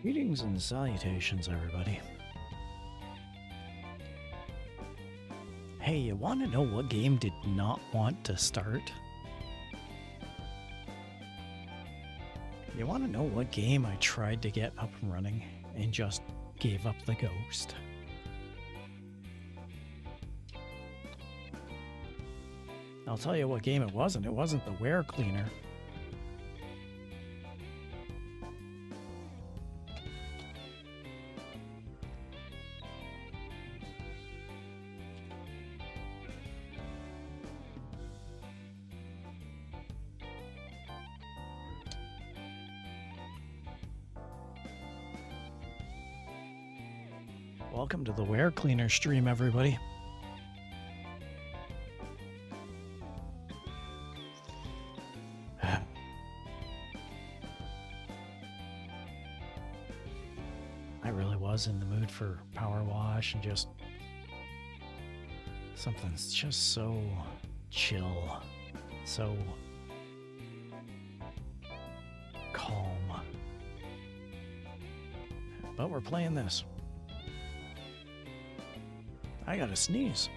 Greetings and salutations, everybody. Hey, you want to know what game did not want to start? You want to know what game I tried to get up and running and just gave up the ghost? I'll tell you what game it wasn't. It wasn't the Wear Cleaner. Welcome to the Wear Cleaner stream, everybody. I really was in the mood for Powerwash and just something's just so chill, so calm. But we're playing this. I gotta sneeze.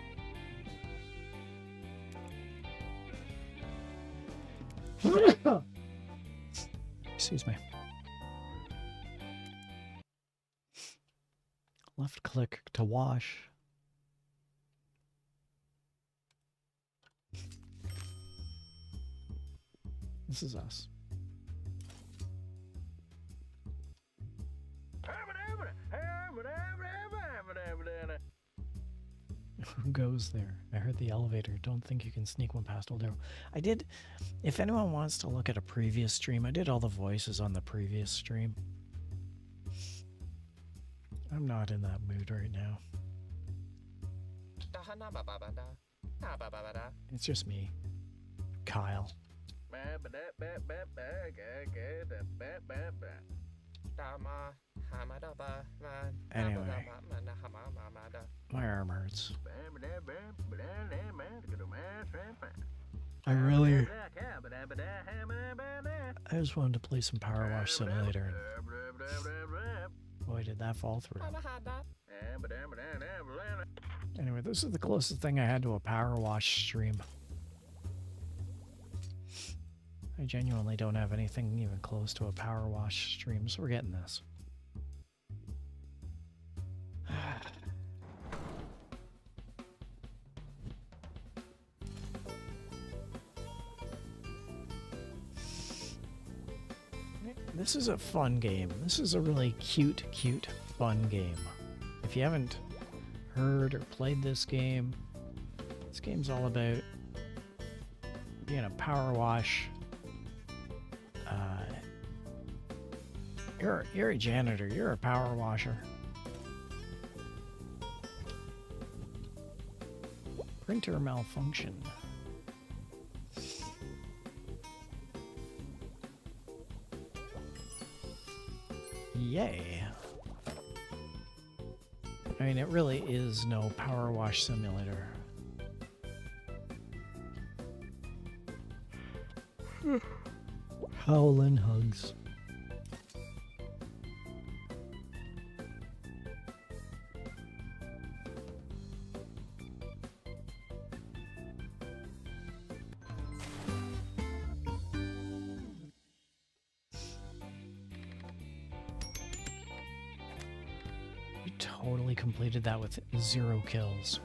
Excuse me. Left click to wash. This is us. Who goes there? I heard the elevator. Don't think you can sneak one past old arrow. I did. If anyone wants to look at a previous stream, I did all the voices on the previous stream. I'm not in that mood right now. It's just me, Kyle. Anyway, my arm hurts. I just wanted to play some Powerwash Simulator. Boy, did that fall through. Anyway, this is the closest thing I had to a Powerwash stream. I genuinely don't have anything even close to a Powerwash stream, so we're getting this. This is a fun game. This is a really cute, fun game. If you haven't heard or played this game's all about being a Powerwash. You're a janitor. You're a power washer. Printer malfunction. Yay. I mean, it really is no Powerwash Simulator. Howlin' hugs. Totally completed that with 0 kills.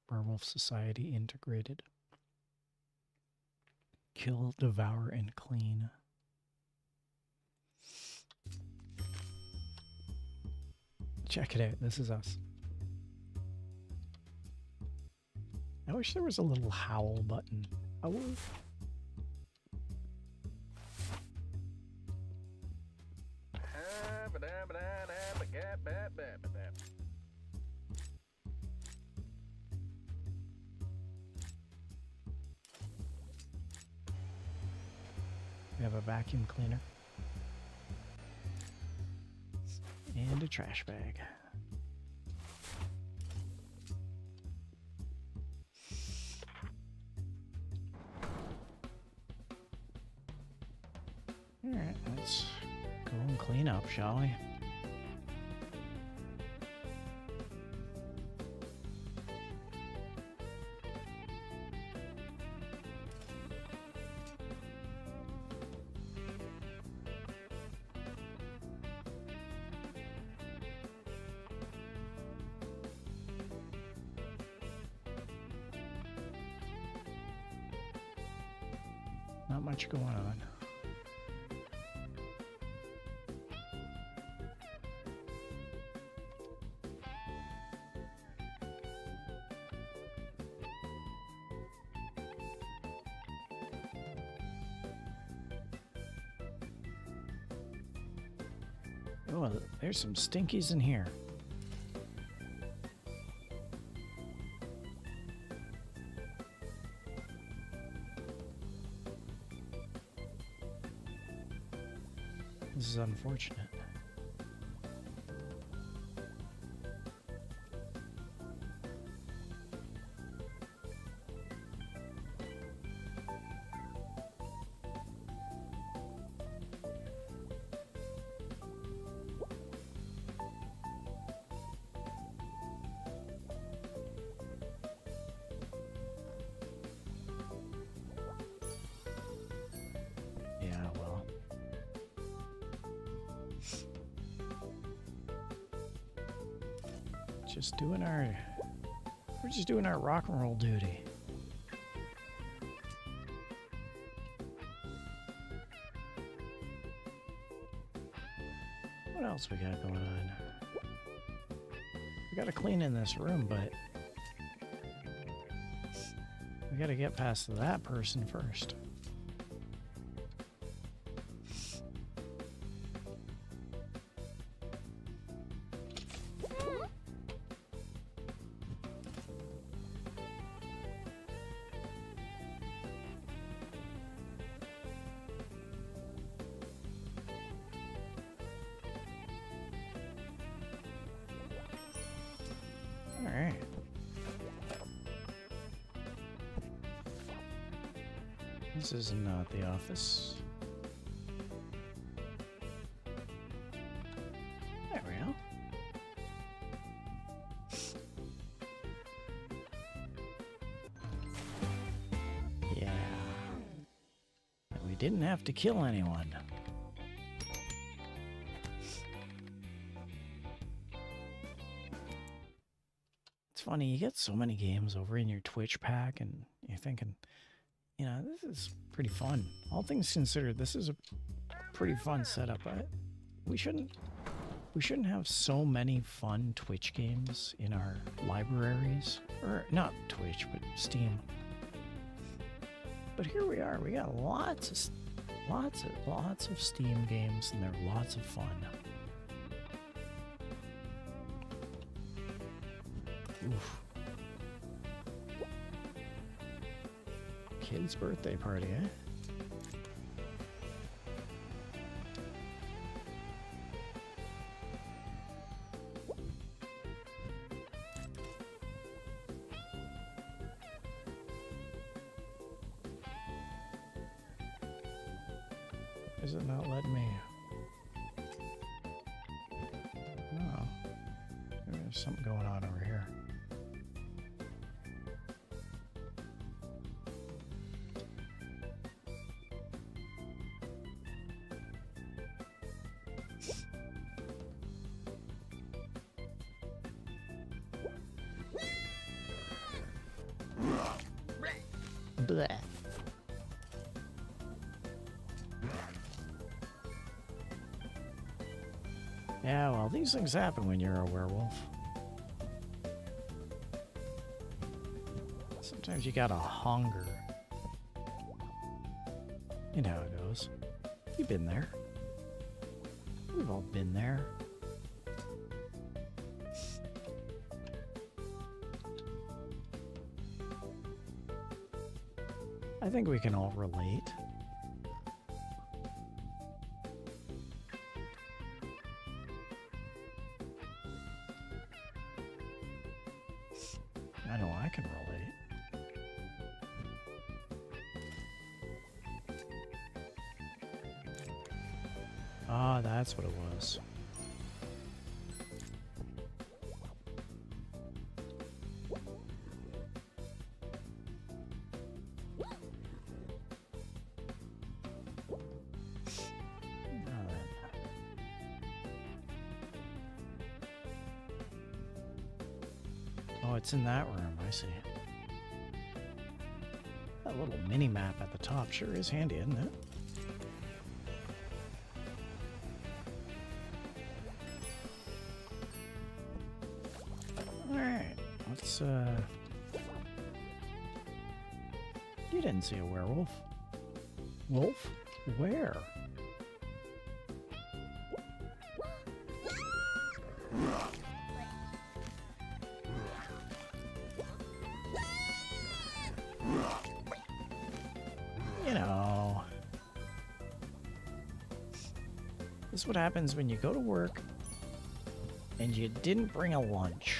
Werewolf Society integrated. Kill, devour, and clean. Check it out. This is us. I wish there was a little howl button. Oh. We have a vacuum cleaner and a trash bag. Alright, let's go and clean up, shall we? Not much going on. Oh, there's some stinkies in here. This is unfortunate. We're just doing our rock and roll duty. What else we got going on? We gotta clean in this room, but we gotta get past that person first. Alright. This is not the office. There we go. Yeah. And we didn't have to kill anyone. Funny, you get so many games over in your Twitch pack and you're thinking, you know, this is pretty fun. All things considered, this is a pretty fun setup. We shouldn't have so many fun Twitch games in our libraries, or not Twitch, but Steam. But here we are. We got lots of Steam games, and they're lots of fun. Oof. Kid's birthday party, eh? Is it not letting me? Oh. There's something going on over here. Blech. Yeah, well, these things happen when you're a werewolf. Sometimes you gotta hunger. You know how it goes. You've been there. We've all been there. I think we can all relate. I know I can relate. Ah, that's what it was. Oh, it's in that room, I see. That little mini-map at the top sure is handy, isn't it? Alright, let's, You didn't see a werewolf. Wolf? Where? You know, this is what happens when you go to work and you didn't bring a lunch.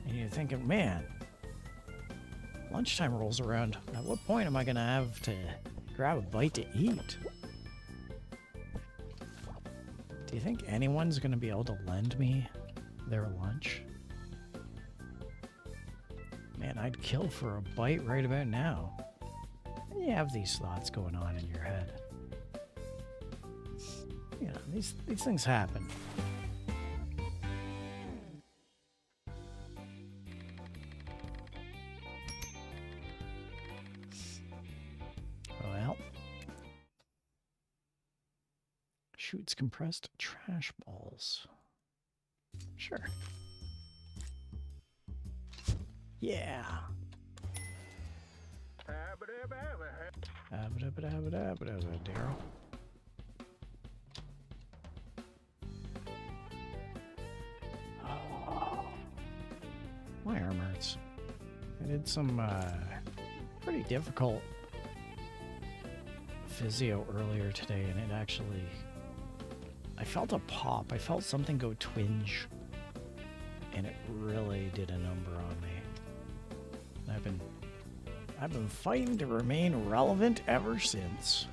And you're thinking, man, lunchtime rolls around. At what point am I going to have to grab a bite to eat? Do you think anyone's going to be able to lend me their lunch? Man, I'd kill for a bite right about now. And you have these thoughts going on in your head. You know, these things happen. Well, shoots compressed trash balls. Sure. Yeah. Daryl. Oh, my arm hurts. I did some pretty difficult physio earlier today, and it actually, I felt a pop. I felt something go twinge, and it really did a number on me. I've been fighting to remain relevant ever since.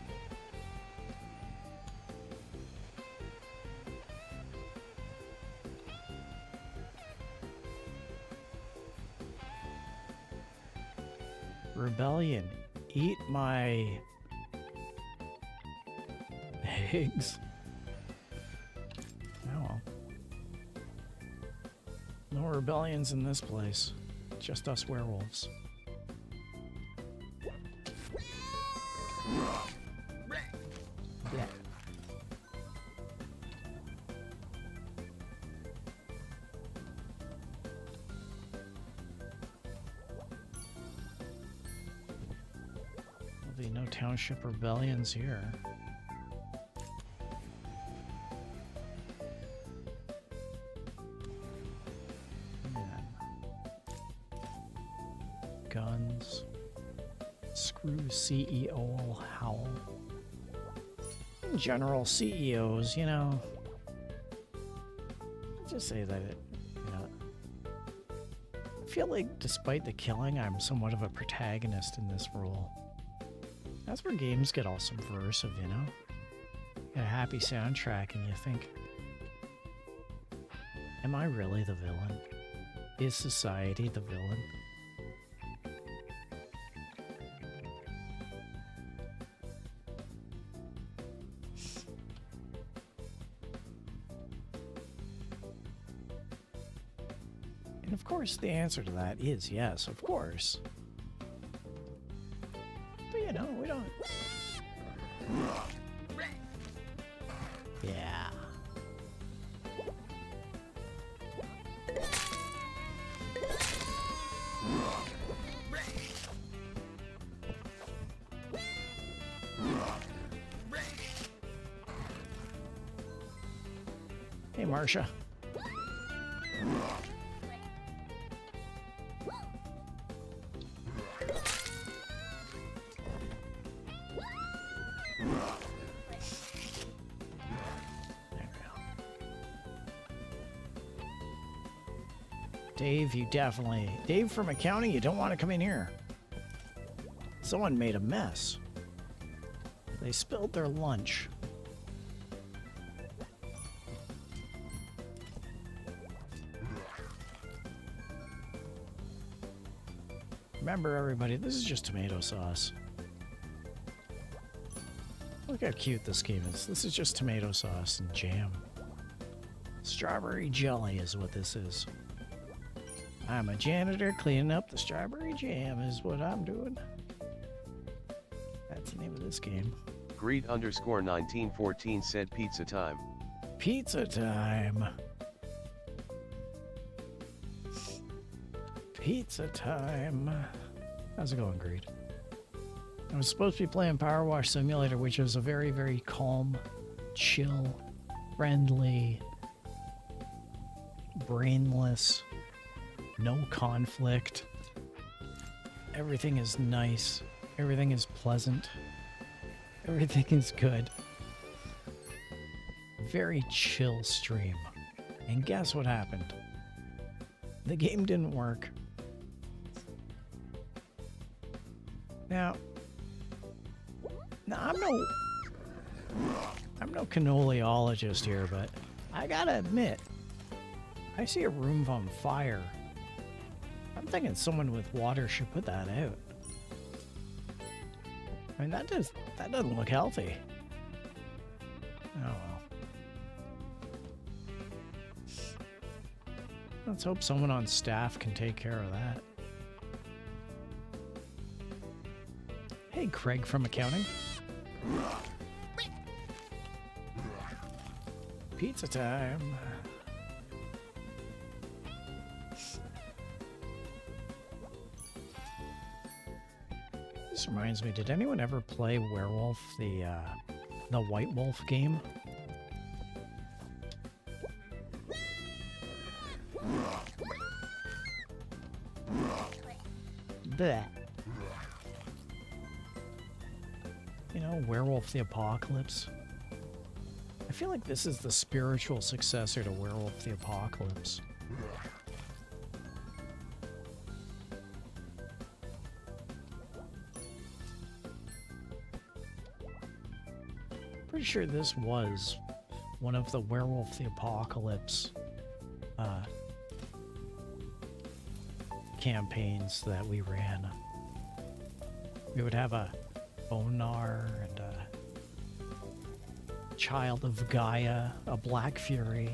Rebellion, eat my eggs. Oh well. No rebellions in this place. Just us werewolves. Yeah. There'll be no township rebellions here. Guns. Screw CEO Howl. In general, CEOs, you know, just say that it, you know, I feel like despite the killing, I'm somewhat of a protagonist in this role. That's where games get all subversive, you know? You got a happy soundtrack and you think, am I really the villain? Is society the villain? And of course, the answer to that is yes, of course. But you know, we don't... Yeah. Hey, Marcia. Dave, you definitely... Dave from accounting, you don't want to come in here. Someone made a mess. They spilled their lunch. Remember, everybody, this is just tomato sauce. Look how cute this game is. This is just tomato sauce and jam. Strawberry jelly is what this is. I'm a janitor cleaning up the strawberry jam is what I'm doing. That's the name of this game. Greed_1914 said pizza time. Pizza time. Pizza time. How's it going, Greed? I was supposed to be playing Powerwash Simulator, which is a very, very calm, chill, friendly, brainless, no conflict. Everything is nice. Everything is pleasant. Everything is good. Very chill stream. And guess what happened? The game didn't work. Now I'm no cannoliologist here, but I gotta admit, I see a room on fire. I'm thinking someone with water should put that out. I mean, that doesn't look healthy. Oh well. Let's hope someone on staff can take care of that. Hey, Craig from accounting. Pizza time. This reminds me, did anyone ever play Werewolf, the White Wolf game? Blech. You know, Werewolf the Apocalypse. I feel like this is the spiritual successor to Werewolf the Apocalypse. Pretty sure this was one of the Werewolf the Apocalypse campaigns that we ran. We would have a Bonar and a Child of Gaia, a Black Fury,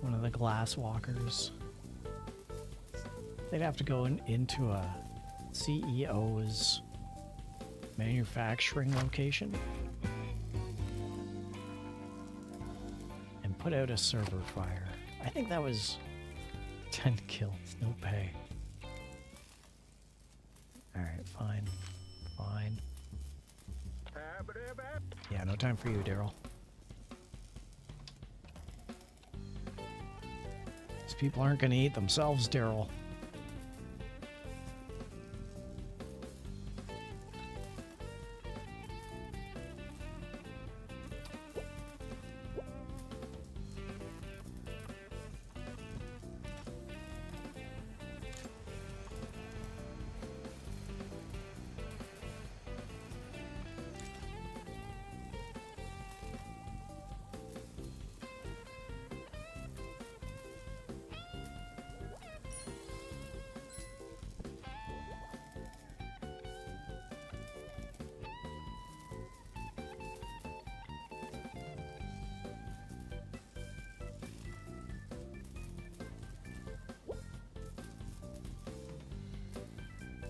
one of the Glasswalkers. They'd have to go into a CEO's manufacturing location and put out a server fire. I think that was 10 kills, no pay. Alright, fine. Fine. Yeah, no time for you, Daryl. These people aren't gonna eat themselves, Daryl.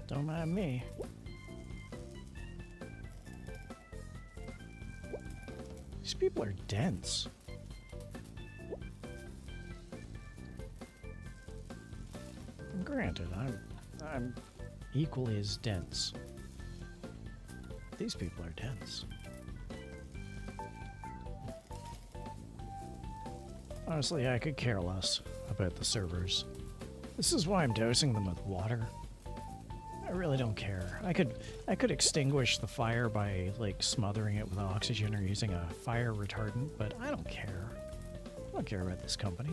Don't mind me. These people are dense. And granted, I'm equally as dense. These people are dense. Honestly, I could care less about the servers. This is why I'm dosing them with water. I really don't care. I could extinguish the fire by like smothering it with oxygen or using a fire retardant, but I don't care. I don't care about this company.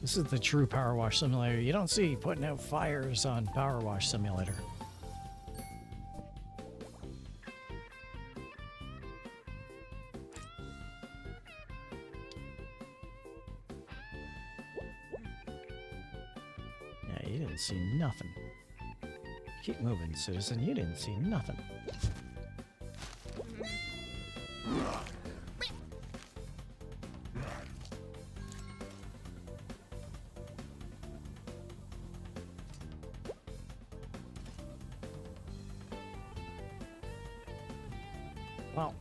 This is the true Powerwash Simulator. You don't see putting out fires on Powerwash Simulator. see nothing. Keep moving, citizen. You didn't see nothing. Well,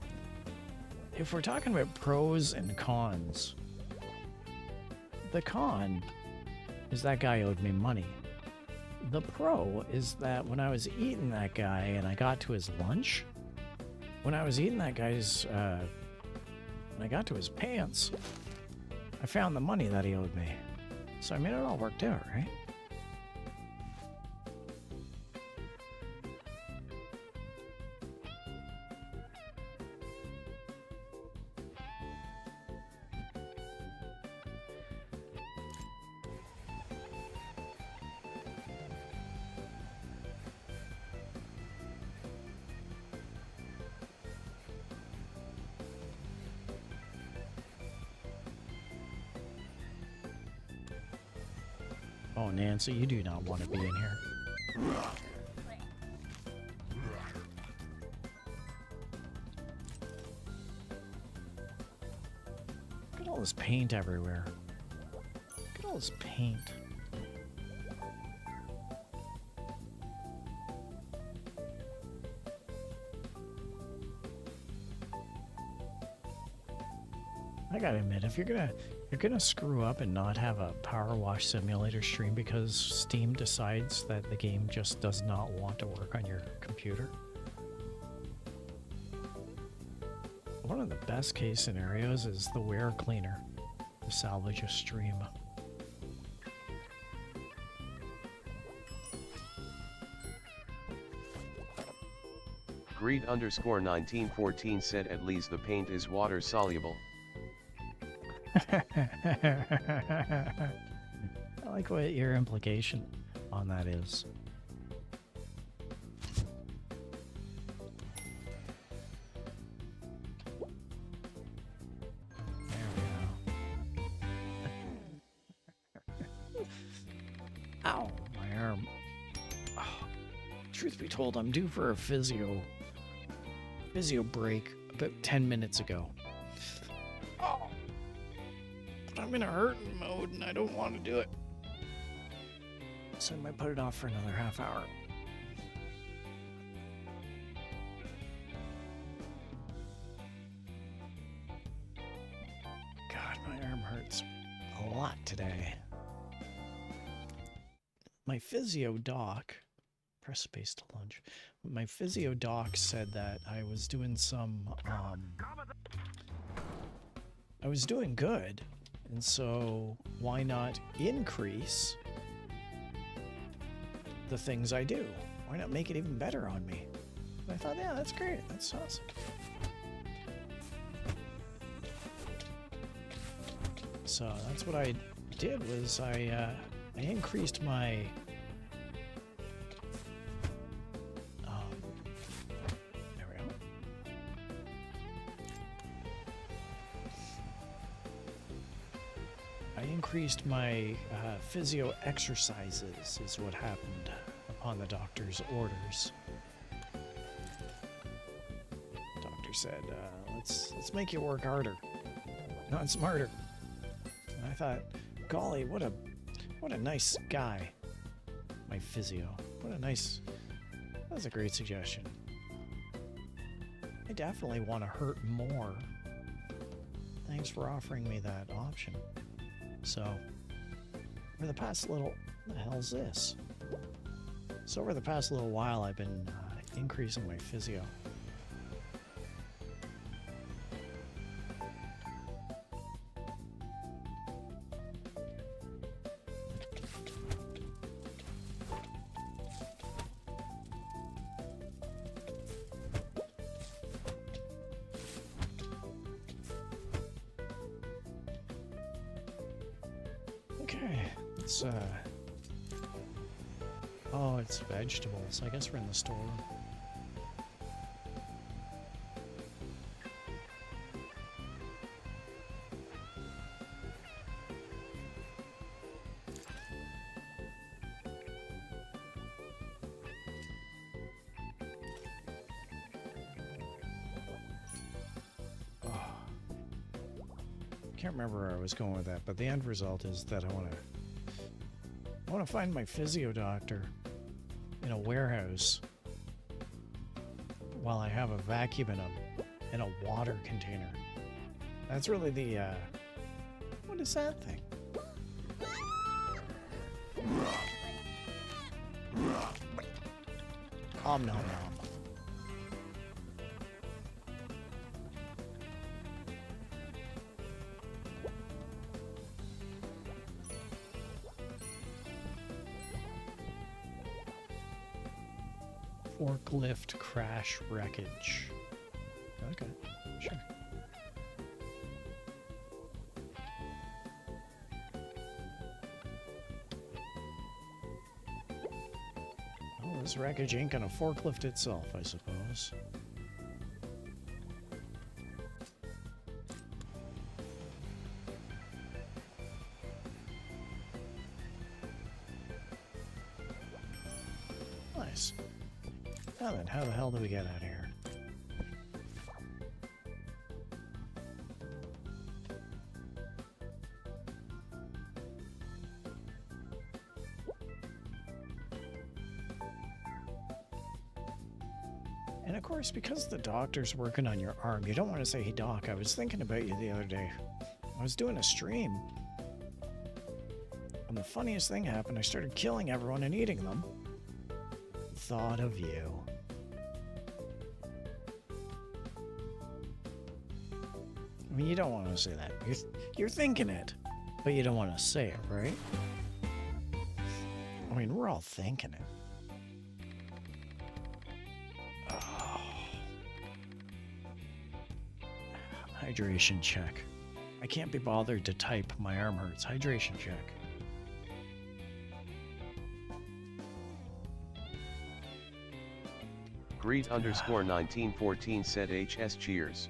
if we're talking about pros and cons, the con is that guy owed me money. The pro is that when I was eating that guy and I got to his lunch, when I was eating that guy's, when I got to his pants, I found the money that he owed me. So I mean, it all worked out, right? Oh, Nancy, you do not want to be in here. Look at all this paint everywhere. Look at all this paint. I gotta admit, if you're gonna screw up and not have a Powerwash Simulator stream because Steam decides that the game just does not want to work on your computer. One of the best case scenarios is the wear cleaner to salvage a stream. Greed_1914 said at least the paint is water soluble. I like what your implication on that is. There we go. Ow, my arm. Oh, truth be told, I'm due for a physio break about 10 minutes ago. I'm in a hurting mode and I don't want to do it. So I might put it off for another half hour. God, my arm hurts a lot today. My physio doc, press space to lunge. My physio doc said that I was doing some, I was doing good. And so, why not increase the things I do? Why not make it even better on me? And I thought, yeah, that's great. That's awesome. So that's what I did was I increased my there we go. I increased my physio exercises is what happened upon the doctor's orders. Doctor said, let's make you work harder, not smarter. And I thought, golly, what a nice guy, my physio. That's a great suggestion. I definitely want to hurt more. Thanks for offering me that option. So, over the past little... What the hell is this? So over the past little while, I've been increasing my physio. Oh, it's vegetables. I guess we're in the store. Can't remember where I was going with that, but the end result is that I want to find my physio doctor in a warehouse while I have a vacuum in a water container. That's really the what is that thing? Nom nom nom. Forklift crash wreckage. Okay, sure. Well, this wreckage ain't gonna forklift itself, I suppose. Nice. Now then, how the hell do we get out of here? And of course, because the doctor's working on your arm, you don't want to say, "Hey doc, I was thinking about you the other day. I was doing a stream, and the funniest thing happened. I started killing everyone and eating them. Thought of you." I mean, you don't want to say that. You're thinking it, but you don't want to say it, right? I mean, we're all thinking it. Oh. Hydration check. I can't be bothered to type. My arm hurts. Hydration check. Greed_1914 said HS cheers.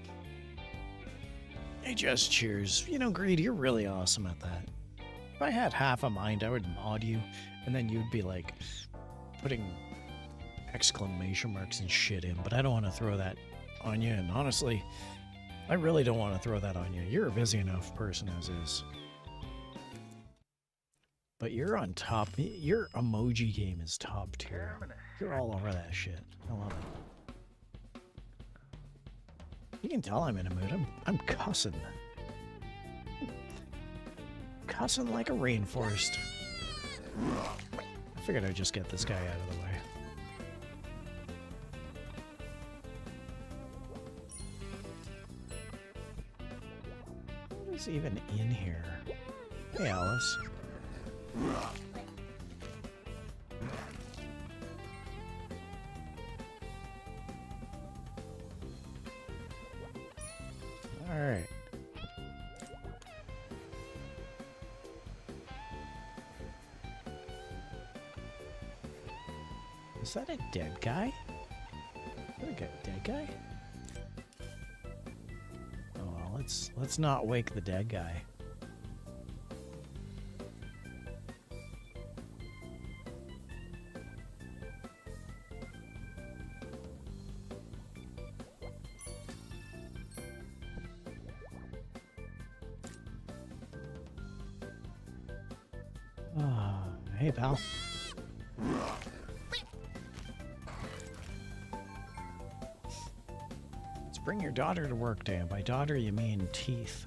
HS cheers. You know, Greed, you're really awesome at that. If I had half a mind, I would mod you, and then you'd be like putting exclamation marks and shit in, but I don't want to throw that on you, and honestly, I really don't want to throw that on you. You're a busy enough person as is. But you're on top. Your emoji game is top tier. You're all over that shit. I love it. You can tell I'm in a mood. I'm cussing. Cussing like a rainforest. I figured I'd just get this guy out of the way. What is even in here? Hey, Alice. Alright. Is that a dead guy? Is that a dead guy? Oh well, let's not wake the dead guy. Hey, pal. Let's bring your daughter to work day. And by daughter, you mean teeth.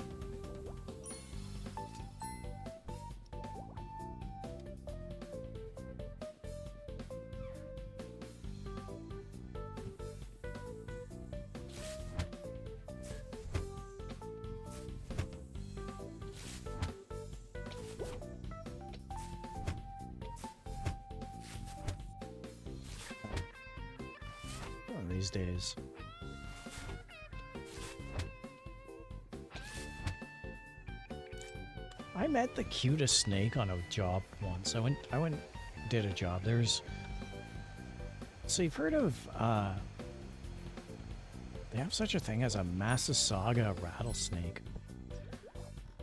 These days. I met the cutest snake on a job once. I went did a job. So you've heard of they have such a thing as a Massasauga rattlesnake.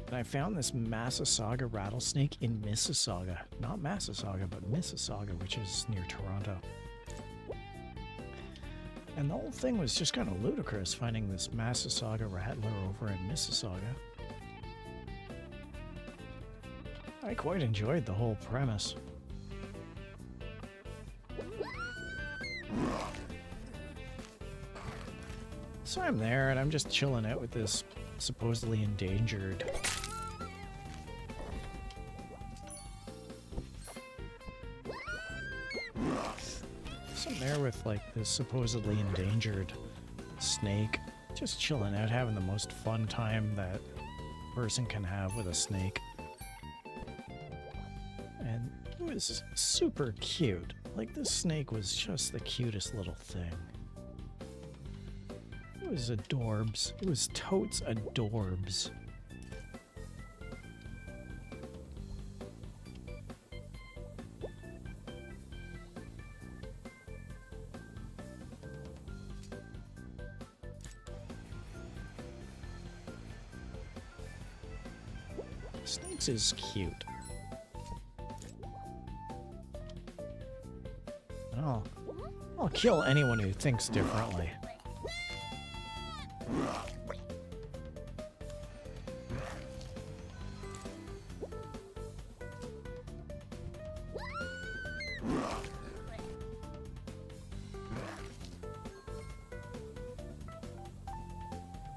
And I found this Massasauga rattlesnake in Mississauga. Not Massasauga, but Mississauga, which is near Toronto. And the whole thing was just kind of ludicrous, finding this Massasauga rattler over in Mississauga. I quite enjoyed the whole premise. So I'm there, and I'm just chilling out with this supposedly endangered... So I'm there with, like, this supposedly endangered snake. Just chilling out, having the most fun time that a person can have with a snake. And it was super cute. Like, this snake was just the cutest little thing. It was adorbs. It was totes adorbs. Snakes is cute. I'll kill anyone who thinks differently.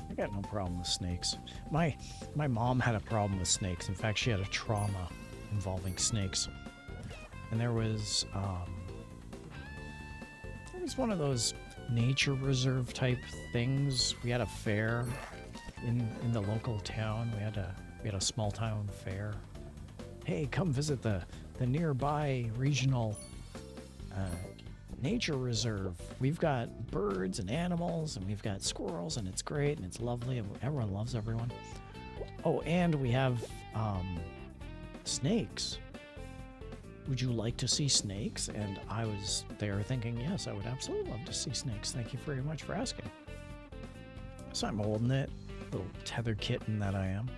I got no problem with snakes. My mom had a problem with snakes. In fact, she had a trauma involving snakes. And there was one of those nature reserve type things. We had a fair in the local town. We had a small town fair. Hey, come visit the nearby regional nature reserve. We've got birds and animals, and we've got squirrels, and it's great, and it's lovely, and everyone loves everyone. Oh, and we have snakes. Would you like to see snakes? And I was there thinking, yes, I would absolutely love to see snakes. Thank you very much for asking. So I'm holding it, little tether kitten that I am.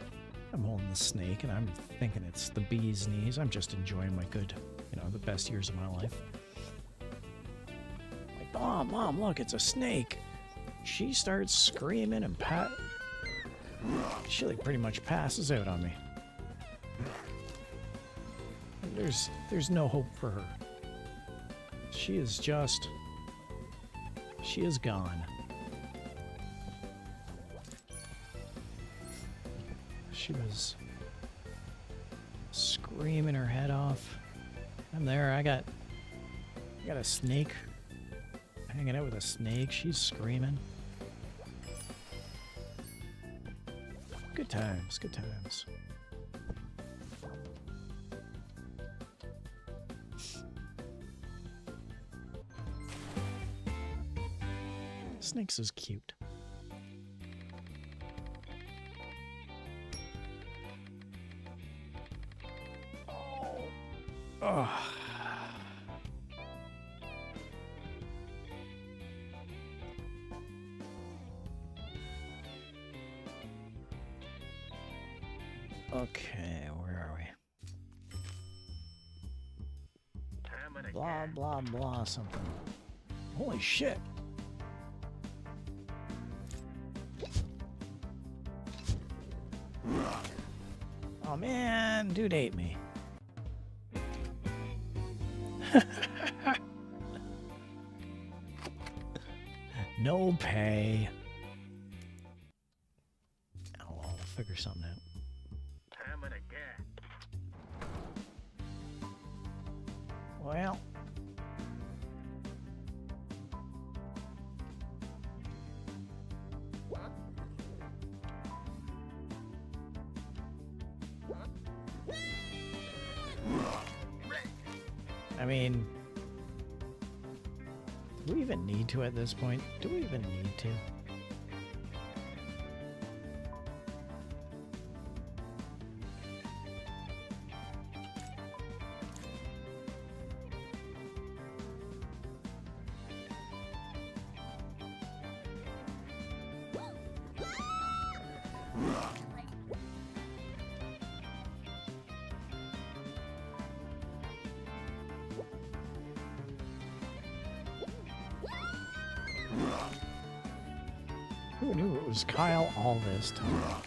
I'm holding the snake, and I'm thinking it's the bee's knees. I'm just enjoying my good, the best years of my life. Like, Mom, look, it's a snake. She starts screaming and she like pretty much passes out on me. There's no hope for her. She is gone. She was screaming her head off. I'm there. I got a snake. Hanging out with a snake. She's screaming. Good times, good times. Snakes is cute. Oh. Okay, where are we? Blah, blah, blah, something. Holy shit. Oh man, dude ate me. No pay. Oh, well, we'll figure something out. Well. I mean, do we even need to at this point? Do we even need to? Who knew it was Kyle all this time?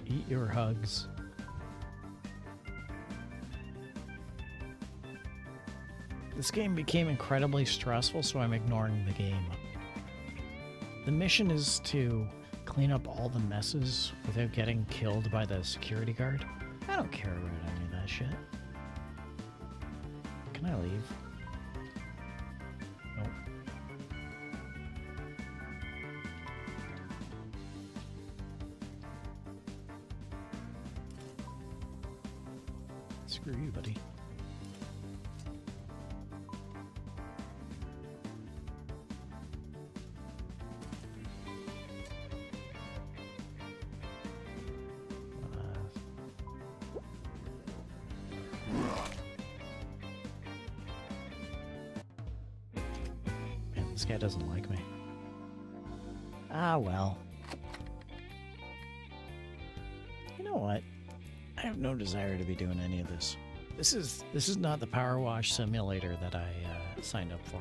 Eat your hugs. This game became incredibly stressful, so I'm ignoring the game. The mission is to clean up all the messes without getting killed by the security guard. I don't care about any of that shit. Can I leave? Nope. Screw you, buddy. This guy doesn't like me. Ah, well. You know what? I have no desire to be doing any of this. This is not the Powerwash Simulator that I signed up for.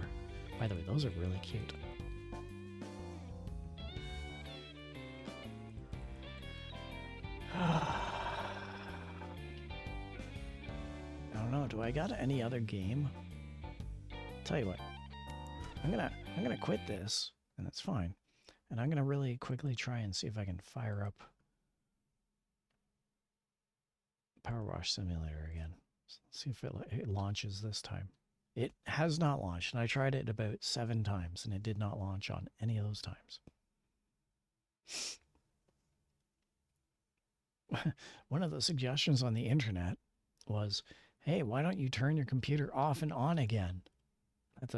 By the way, those are really cute. I don't know. Do I got any other game? Tell you what. I'm gonna quit this, and that's fine. And I'm gonna really quickly try and see if I can fire up Powerwash Simulator again. Let's see if it launches this time. It has not launched, and I tried it about 7 times, and it did not launch on any of those times. One of the suggestions on the internet was, hey, why don't you turn your computer off and on again? That's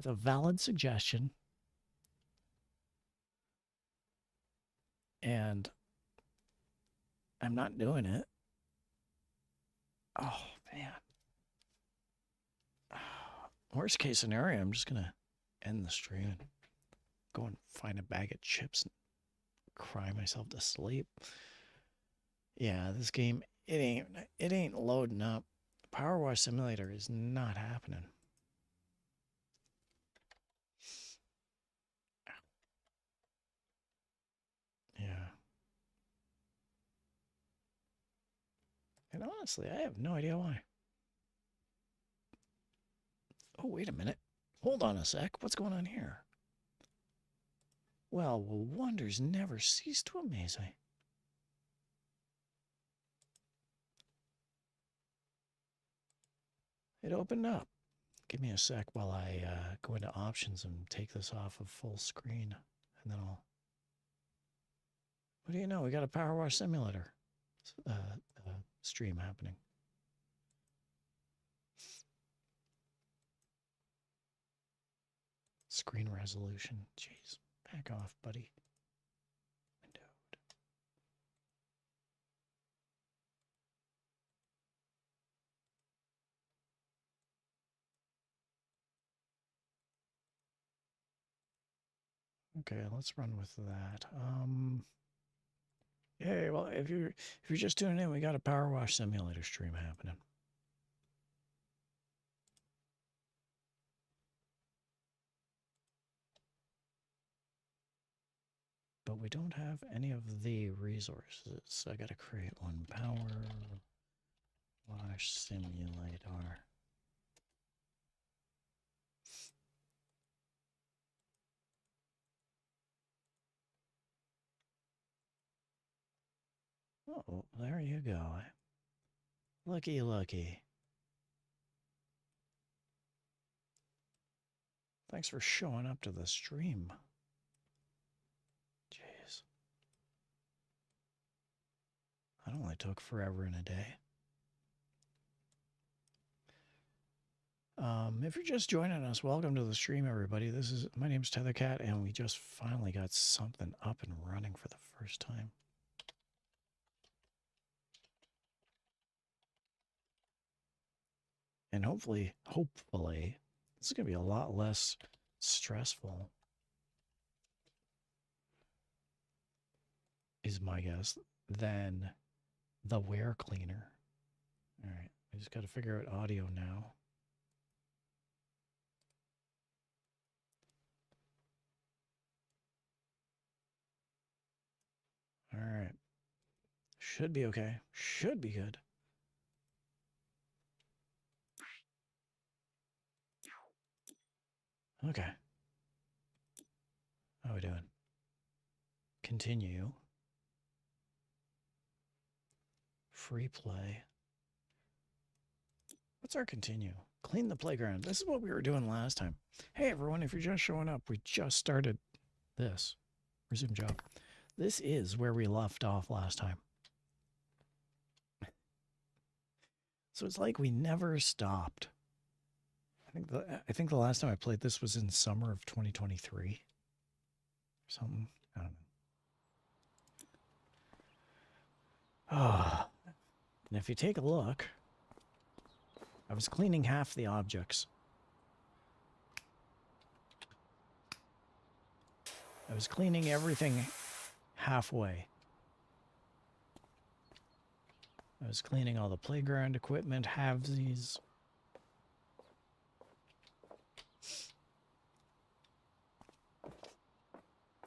a valid suggestion. And I'm not doing it. Oh, man. Worst case scenario, I'm just going to end the stream and go and find a bag of chips and cry myself to sleep. Yeah, this game, it ain't loading up. Powerwash Simulator is not happening. Yeah. And honestly, I have no idea why. Oh, wait a minute. Hold on a sec. What's going on here? Well, will wonders never cease to amaze me? It opened up. Give me a sec while I go into options and take this off of full screen. And then I'll... What do you know? We got a Powerwash Simulator stream happening. Screen resolution. Jeez. Back off, buddy. Windowed. Okay, let's run with that. Yeah, well, if you're just tuning in, we got a Powerwash Simulator stream happening. But we don't have any of the resources, so I gotta create one. Powerwash Simulator. Oh, there you go. Looky, looky. Thanks for showing up to the stream. Jeez. That only took forever and a day. If you're just joining us, welcome to the stream, everybody. My name's Tethercat, and we just finally got something up and running for the first time. And hopefully, this is going to be a lot less stressful, is my guess, than the wear cleaner. All right, I just got to figure out audio now. All right. Should be okay. Should be good. Okay. How are we doing? Continue. Free play. What's our continue? Clean the playground. This is what we were doing last time. Hey everyone, if you're just showing up, we just started this. Resume job. This is where we left off last time. So it's like we never stopped. I think the last time I played this was in summer of 2023. Or something. I don't know. Ah. And if you take a look, I was cleaning half the objects. I was cleaning everything halfway. I was cleaning all the playground equipment, halvesies.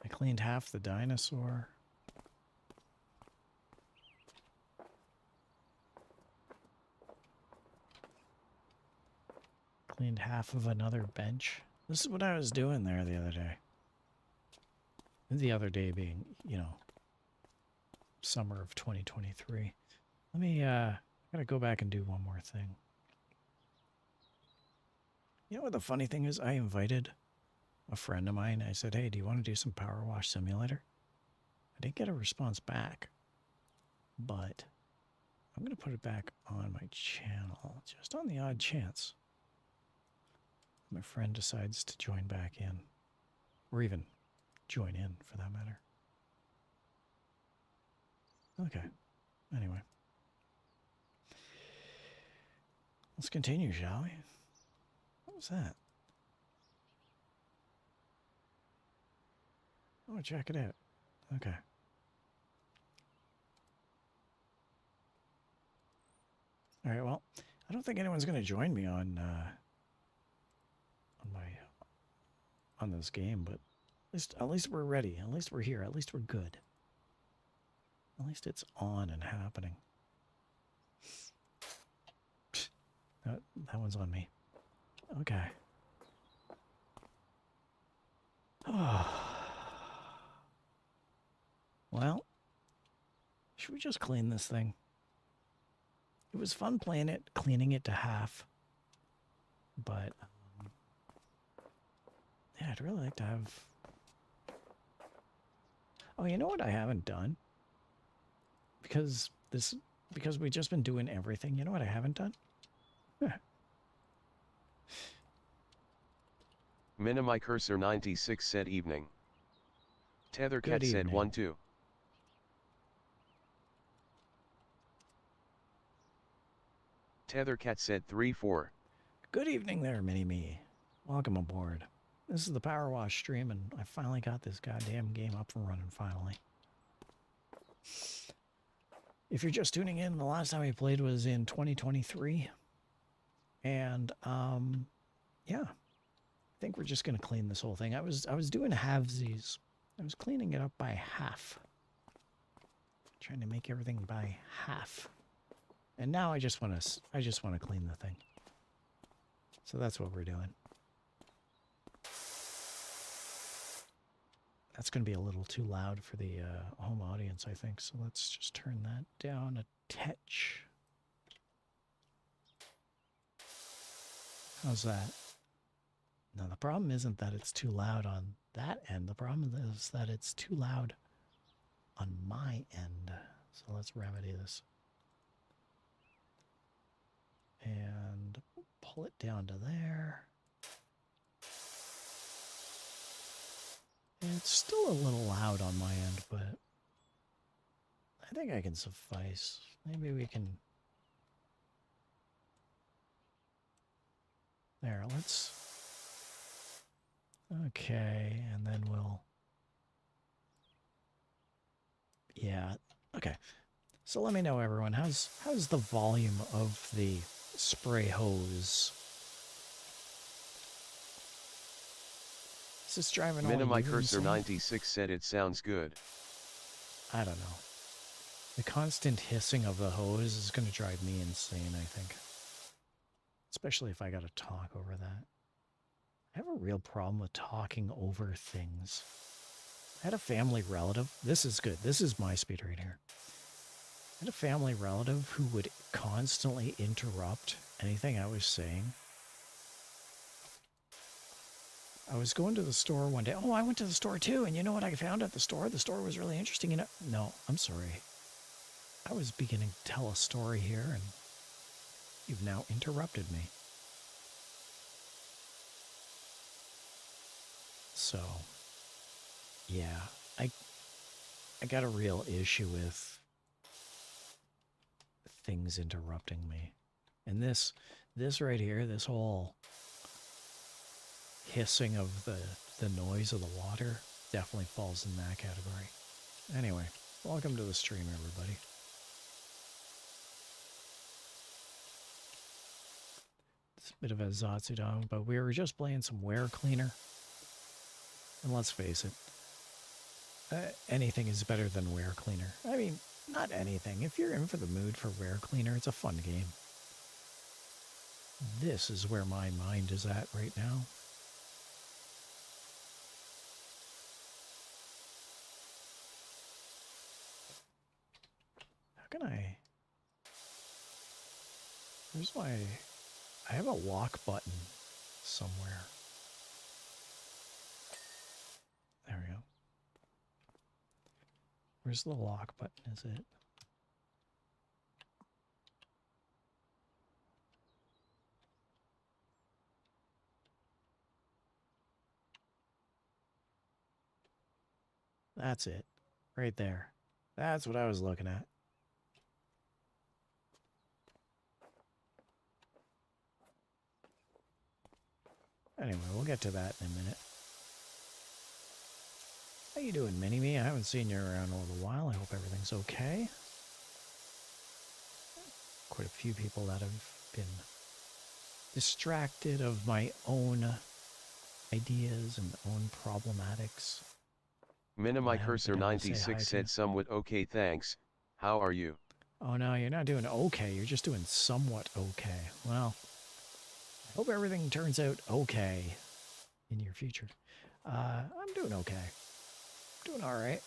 I cleaned half the dinosaur. Cleaned half of another bench. This is what I was doing there the other day. The other day being, you know, summer of 2023. Let me, I gotta go back and do one more thing. You know what the funny thing is? I invited a friend of mine. I said, hey, do you want to do some Powerwash Simulator? I didn't get a response back, but I'm going to put it back on my channel, just on the odd chance my friend decides to join back in, or even join in for that matter. Okay, anyway. Let's continue, shall we? What was that? Oh, check it out. Okay. All right, well, I don't think anyone's going to join me on this game, but at least we're ready. At least we're here. At least we're good. At least it's on and happening. That one's on me. Okay. Well, should we just clean this thing? It was fun playing it, cleaning it to half. But, yeah, I'd really like to have... Oh, you know what I haven't done? Because we've just been doing everything. You know what I haven't done? Minimi Cursor 96 said evening. Tethercat said 1-2. Tethercat said 3-4. Good evening there, Mini-Me. Welcome aboard. This is the Powerwash stream, and I finally got this goddamn game up and running, finally. If you're just tuning in, the last time we played was in 2023. And, yeah. I think we're just going to clean this whole thing. I was doing halvesies. I was cleaning it up by half. Trying to make everything by half. And now I just want to clean the thing. So that's what we're doing. That's going to be a little too loud for the home audience, I think. So let's just turn that down a touch. How's that? Now, the problem isn't that it's too loud on that end. The problem is that it's too loud on my end. So let's remedy this. And pull it down to there. It's still a little loud on my end, but I think I can suffice. Maybe we can... There, let's... Okay, and then we'll... Yeah, okay. So let me know, everyone, how's the volume of the spray hose? Is this driving all Minimi you Cursor insane? 96 said it sounds good. I don't know. The constant hissing of the hose is going to drive me insane, I think. Especially if I got to talk over that. I have a real problem with talking over things. I had a family relative. This is good. This is my speed right here. I had a family relative who would constantly interrupt anything I was saying. I was going to the store one day. Oh, I went to the store too. And you know what I found at the store? The store was really interesting. You know, no, I'm sorry. I was beginning to tell a story here and you've now interrupted me. So, yeah, I got a real issue with things interrupting me. And this right here, this whole hissing of the noise of the water definitely falls in that category. Anyway, welcome to the stream, everybody. It's a bit of a Zatsudon, but we were just playing some Wear Cleaner. And let's face it, anything is better than Wear Cleaner. I mean, not anything. If you're in for the mood for Wear Cleaner, it's a fun game. This is where my mind is at right now. How can I... Where's my... I have a lock button somewhere. There we go. Where's the lock button, is it? That's it. Right there. That's what I was looking at. Anyway, we'll get to that in a minute. How you doing, Mini-Me? I haven't seen you around in a little while. I hope everything's okay. Quite a few people that have been distracted of my own ideas and own problematics. Minimicursor96 said somewhat okay, thanks. How are you? Oh no, you're not doing okay. You're just doing somewhat okay. Well, I hope everything turns out okay in your future. I'm doing okay. Doing all right.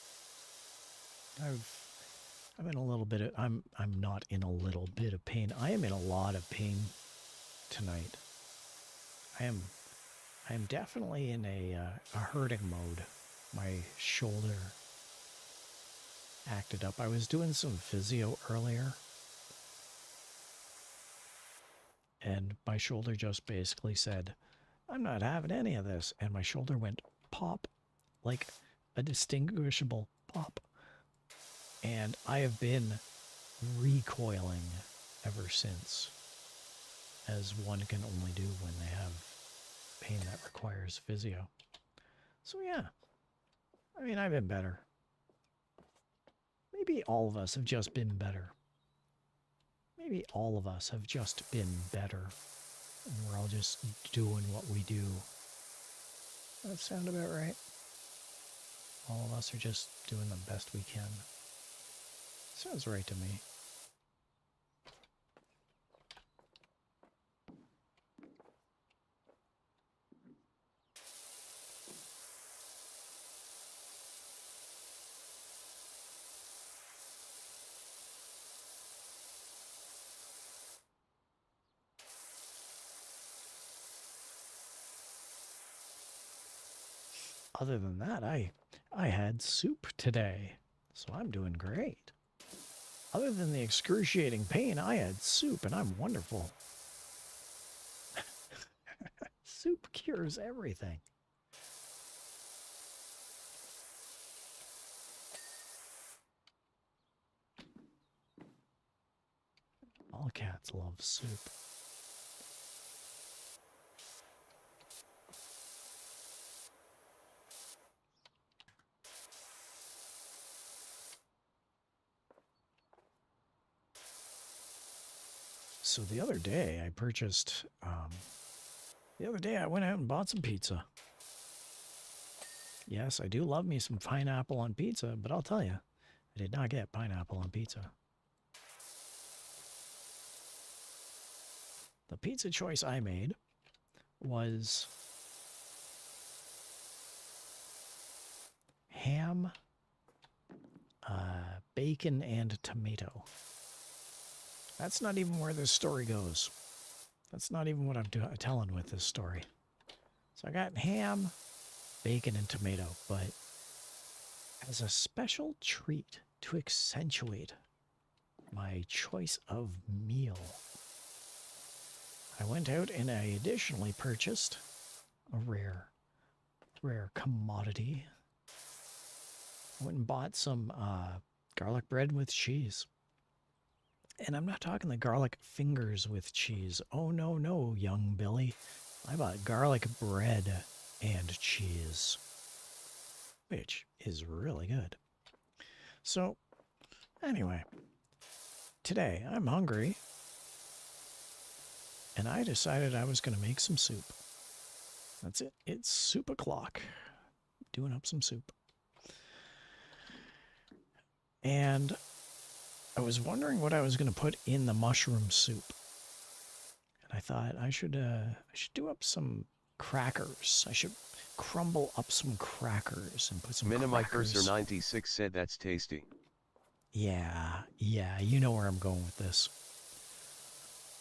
I'm in a little bit of I'm not in a little bit of pain. I am in a lot of pain tonight. I am definitely in a hurting mode. My shoulder acted up. I was doing some physio earlier, and my shoulder just basically said, "I'm not having any of this," and my shoulder went pop, like a distinguishable pop. And I have been recoiling ever since, as one can only do when they have pain that requires physio. So yeah, I mean, I've been better. Maybe all of us have just been better. Maybe all of us have just been better. And we're all just doing what we do. Does that sound about right? All of us are just doing the best we can. Sounds right to me. Other than that, I had soup today, so I'm doing great. Other than the excruciating pain, I had soup, and I'm wonderful. Soup cures everything. All cats love soup. So the other day I purchased, the other day I went out and bought some pizza. Yes, I do love me some pineapple on pizza, but I'll tell you, I did not get pineapple on pizza. The pizza choice I made was ham, bacon, and tomato. That's not even where this story goes. That's not even what I'm telling with this story. So I got ham, bacon, and tomato, but as a special treat to accentuate my choice of meal, I went out and I additionally purchased a rare commodity. I went and bought some garlic bread with cheese. And I'm not talking the garlic fingers with cheese. Oh, no, no, young Billy. I bought garlic bread and cheese, which is really good. So, anyway, today I'm hungry, and I decided I was going to make some soup. That's it. It's soup o'clock. Doing up some soup. And I was wondering what I was going to put in the mushroom soup. And I thought I should do up some crackers. I should crumble up some crackers and put some crackers. Minimicursor 96 said that's tasty. Yeah, you know where I'm going with this.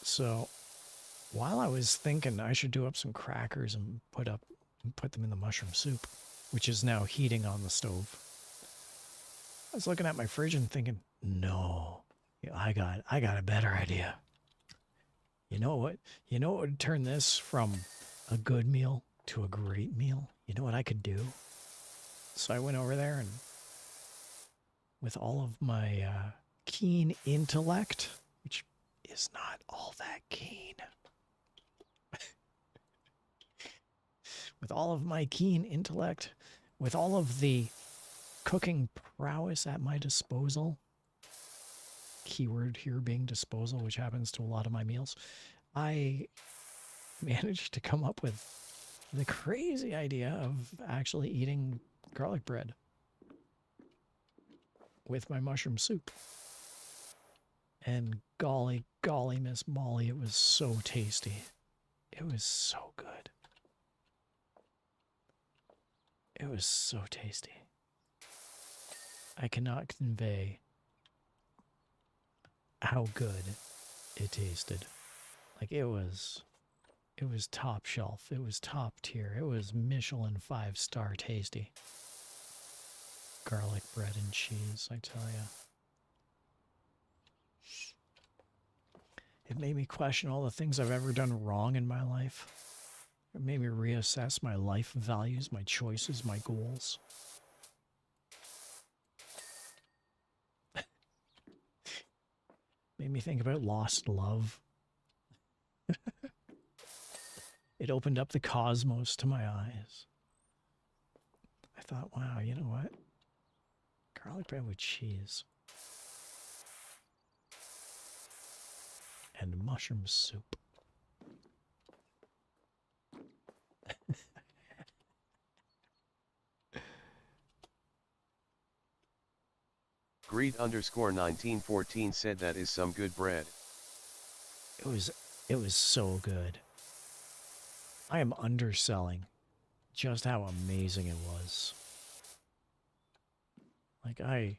So, while I was thinking I should do up some crackers and put them in the mushroom soup, which is now heating on the stove, I was looking at my fridge and thinking, no, I got a better idea. You know what? You know what would turn this from a good meal to a great meal? You know what I could do? So I went over there and with all of my keen intellect, which is not all that keen. With all of my keen intellect, with all of the cooking prowess at my disposal, keyword here being disposal, which happens to a lot of my meals, I managed to come up with the crazy idea of actually eating garlic bread with my mushroom soup. And golly, Miss Molly, it was so tasty. It was so good. It was so tasty. I cannot convey how good it tasted. Like it was top shelf. It was top tier. It was Michelin 5-star tasty. Garlic bread and cheese, I tell ya. It made me question all the things I've ever done wrong in my life. It made me reassess my life values, my choices, my goals. Made me think about lost love. It opened up the cosmos to my eyes. I thought, wow, you know what? Garlic bread with cheese. And mushroom soup. Greed_1914 said that is some good bread. It was so good. I am underselling just how amazing it was. Like I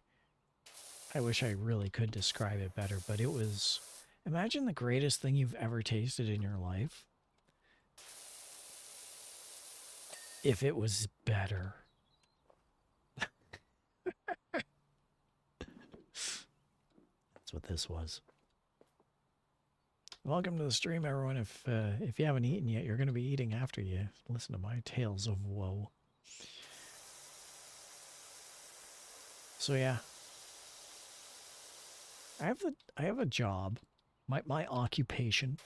wish I really could describe it better, but it was, imagine the greatest thing you've ever tasted in your life. If it was better. That's what this was. Welcome to the stream, everyone. If you haven't eaten yet, you're going to be eating after you listen to my tales of woe. So yeah, I have a job, my occupation.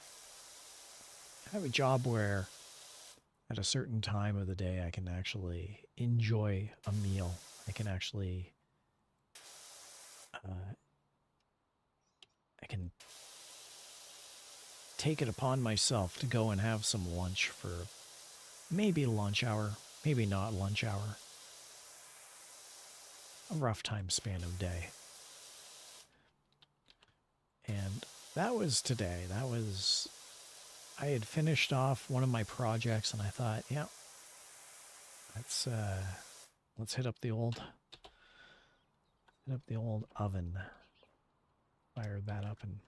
I have a job where at a certain time of the day I can actually enjoy a meal. I can actually I can take it upon myself to go and have some lunch for maybe lunch hour, maybe not lunch hour. rough time span of day. And that was today. I had finished off one of my projects and I thought, yeah, let's hit up the old oven. Fired that up and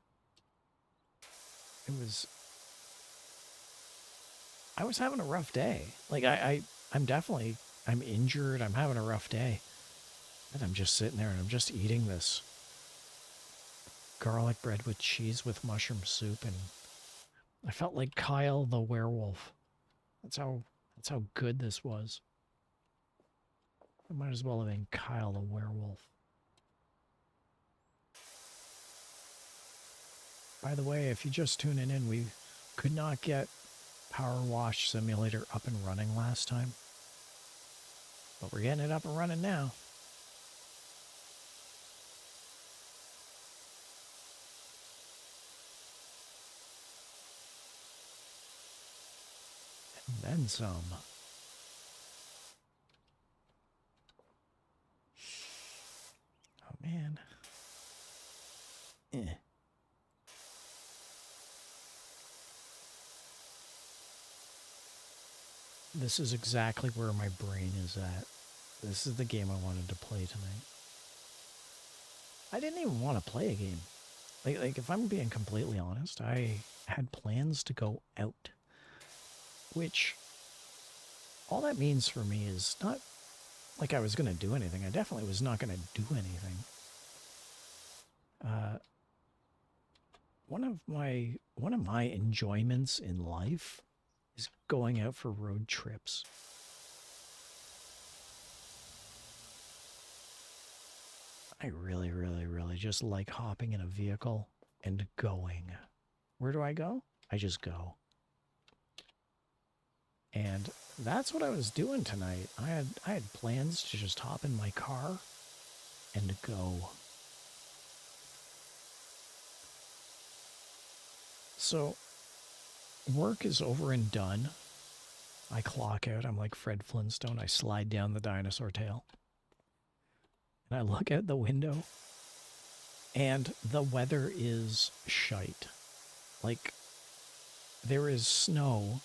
I was having a rough day. Like I'm injured. I'm having a rough day. And I'm just sitting there and I'm just eating this garlic bread with cheese with mushroom soup, and I felt like Kyle the werewolf. That's how good this was. I might as well have been Kyle the werewolf. By the way, if you're just tuning in, we could not get Powerwash Simulator up and running last time. But we're getting it up and running now. And then some. Oh, man. This is exactly where my brain is at. This is the game I wanted to play tonight. I didn't even want to play a game. Like if I'm being completely honest, I had plans to go out. Which, all that means for me is not like I was going to do anything. I definitely was not going to do anything. One of my enjoyments in life is going out for road trips. I really, really, really just like hopping in a vehicle and going. Where do I go? I just go. And that's what I was doing tonight. I had plans to just hop in my car and go. So, work is over and done. I clock out. I'm like Fred Flintstone. I slide down the dinosaur tail. And I look out the window. And the weather is shite. Like, there is snow.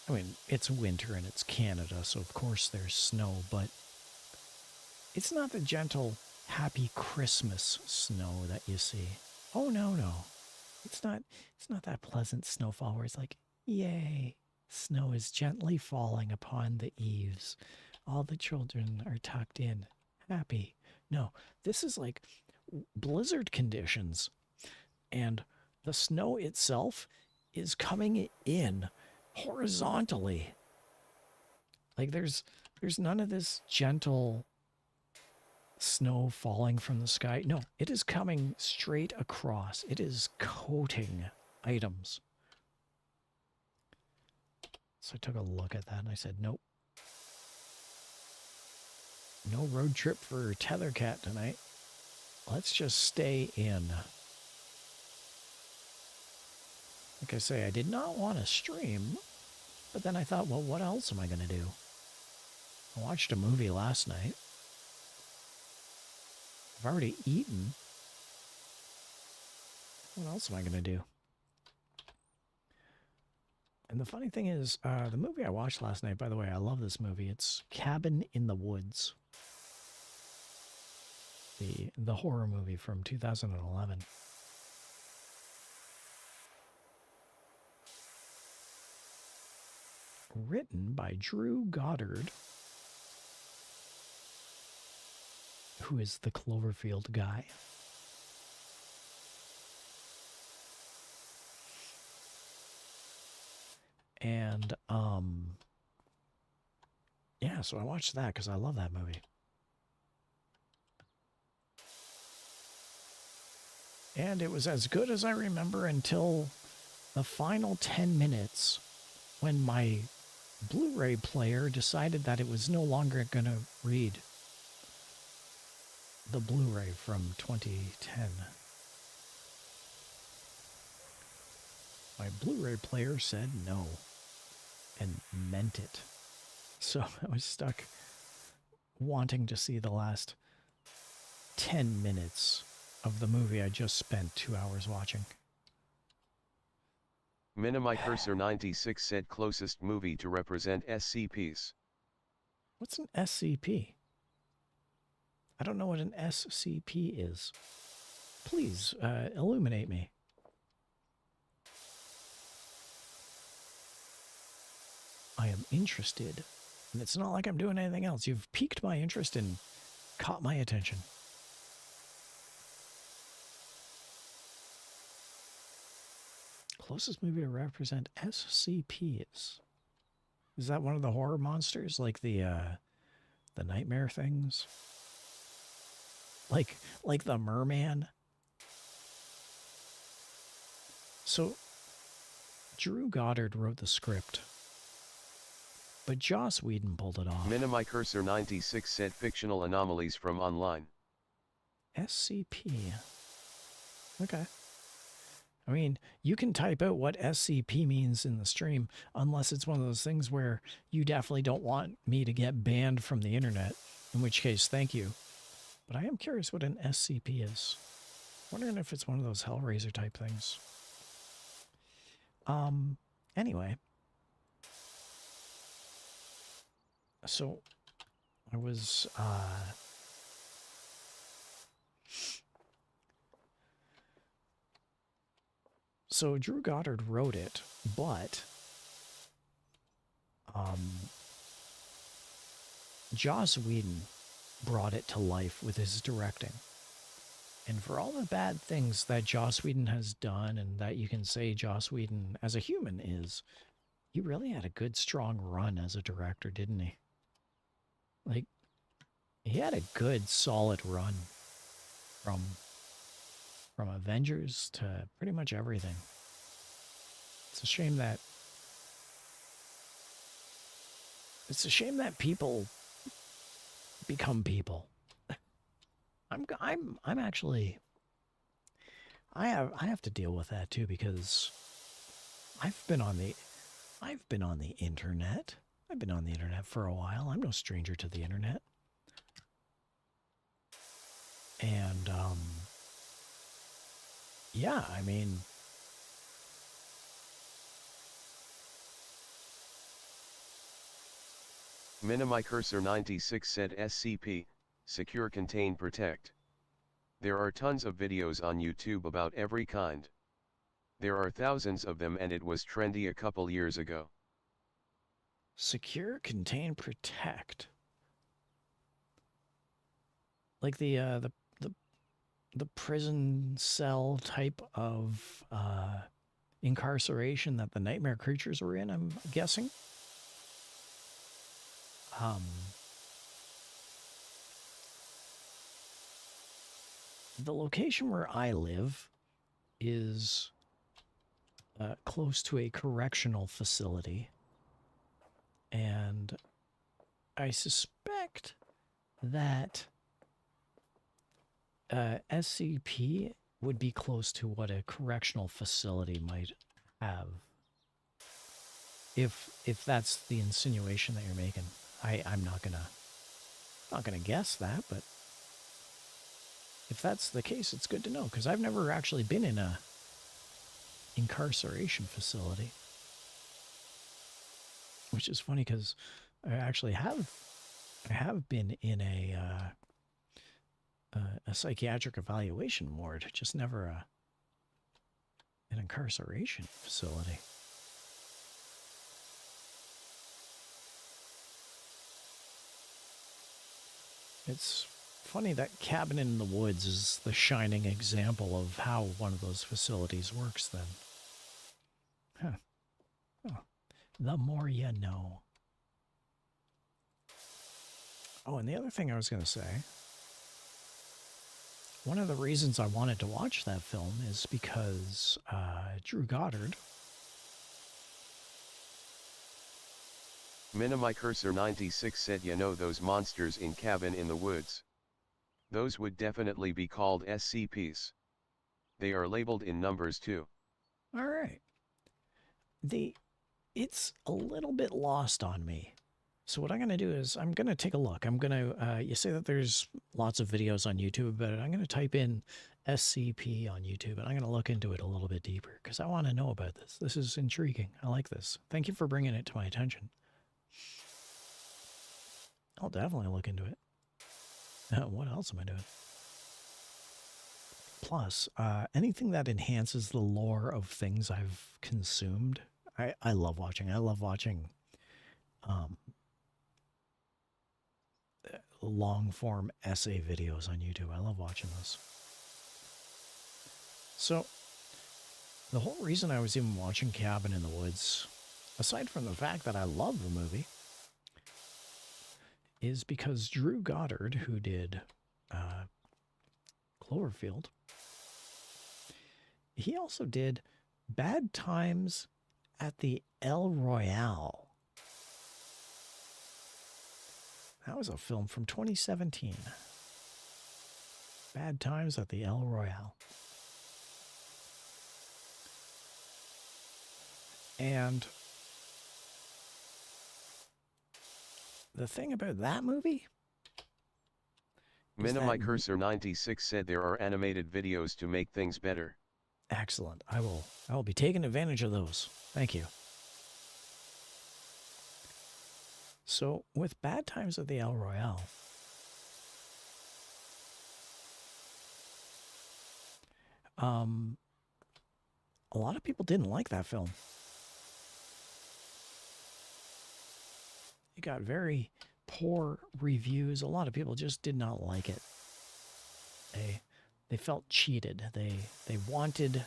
I mean, it's winter and it's Canada, so of course there's snow, but it's not the gentle, happy Christmas snow that you see. Oh, no. It's not that pleasant snowfall where it's like, yay, snow is gently falling upon the eaves. All the children are tucked in, happy. No, this is like blizzard conditions, and the snow itself is coming in horizontally. Like there's none of this gentle snow falling from the sky. No, it is coming straight across. It is coating items. So I took a look at that and I said, nope. No road trip for Tethercat tonight. Let's just stay in. Like I say, I did not want to stream, but then I thought, well, what else am I going to do? I watched a movie last night. I've already eaten. What else am I going to do? And the funny thing is, the movie I watched last night, by the way, I love this movie. It's Cabin in the Woods. The horror movie from 2011. Written by Drew Goddard, who is the Cloverfield guy. And, yeah, so I watched that because I love that movie. And it was as good as I remember until the final 10 minutes when my Blu-ray player decided that it was no longer going to read the Blu-ray from 2010. My Blu-ray player said no and meant it. So I was stuck wanting to see the last 10 minutes of the movie I just spent 2 hours watching. Minimicursor 96 said closest movie to represent SCPs. What's an SCP? I don't know what an SCP is. Please, illuminate me. I am interested. And it's not like I'm doing anything else. You've piqued my interest and caught my attention. Closest movie to represent SCPs. Is that one of the horror monsters? Like the nightmare things? Like the merman? So, Drew Goddard wrote the script. But Joss Whedon pulled it off. Minimicursor 96 said fictional anomalies from online. SCP. Okay. I mean, you can type out what SCP means in the stream, unless it's one of those things where you definitely don't want me to get banned from the internet, in which case, thank you. But I am curious what an SCP is. Wondering if it's one of those Hellraiser type things. Anyway. So, I was, So Drew Goddard wrote it, but, Joss Whedon brought it to life with his directing. And for all the bad things that Joss Whedon has done and that you can say Joss Whedon as a human is, he really had a good, strong run as a director, didn't he? Like, he had a good, solid run from Avengers to pretty much everything. It's a shame that people become people. I'm actually, I have to deal with that too, because I've been on the internet. I've been on the internet for a while. I'm no stranger to the internet. And yeah, I mean, Minimicursor 96 said SCP, Secure, Contain, Protect. There are tons of videos on YouTube about every kind. There are thousands of them and it was trendy a couple years ago. Secure, Contain, Protect. Like the prison cell type of incarceration that the nightmare creatures were in, I'm guessing. The location where I live is close to a correctional facility, and I suspect that SCP would be close to what a correctional facility might have. If that's the insinuation that you're making. I'm not gonna guess that, but if that's the case, it's good to know, because I've never actually been in a incarceration facility. Which is funny, because I actually have been in a psychiatric evaluation ward, just never an incarceration facility. It's funny that Cabin in the Woods is the shining example of how one of those facilities works then. Huh. Oh, the more you know. Oh, and the other thing I was going to say, one of the reasons I wanted to watch that film is because Drew Goddard. Minimicursor 96 said, you know those monsters in Cabin in the Woods? Those would definitely be called SCPs. They are labeled in numbers too. All right. It's a little bit lost on me So what I'm going to do is I'm going to take a look. I'm going to, you say that there's lots of videos on YouTube about it. I'm going to type in SCP on YouTube and I'm going to look into it a little bit deeper because I want to know about this. This is intriguing. I like this. Thank you for bringing it to my attention. I'll definitely look into it. What else am I doing? Plus, anything that enhances the lore of things I've consumed, I love watching. I love watching long-form essay videos on YouTube. I love watching those. So, the whole reason I was even watching Cabin in the Woods, aside from the fact that I love the movie, is because Drew Goddard, who did Cloverfield, he also did Bad Times at the El Royale. That was a film from 2017. Bad Times at the El Royale. And the thing about that movie... Minimicursor96 said there are animated videos to make things better. Excellent. I will be taking advantage of those. Thank you. So, with Bad Times at the El Royale, a lot of people didn't like that film. It got very poor reviews. A lot of people just did not like it. They felt cheated. They wanted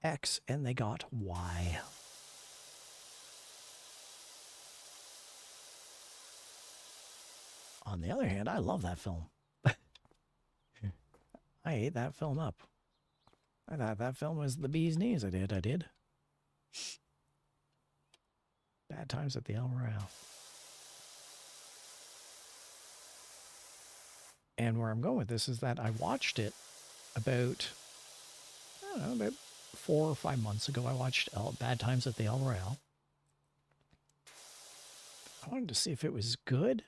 X and they got Y. On the other hand, I love that film. I ate that film up. I thought that film was the bee's knees. I did. Bad Times at the El Royale. And where I'm going with this is that I watched it about, I don't know, about 4 or 5 months ago. I watched Bad Times at the El Royale. I wanted to see if it was good,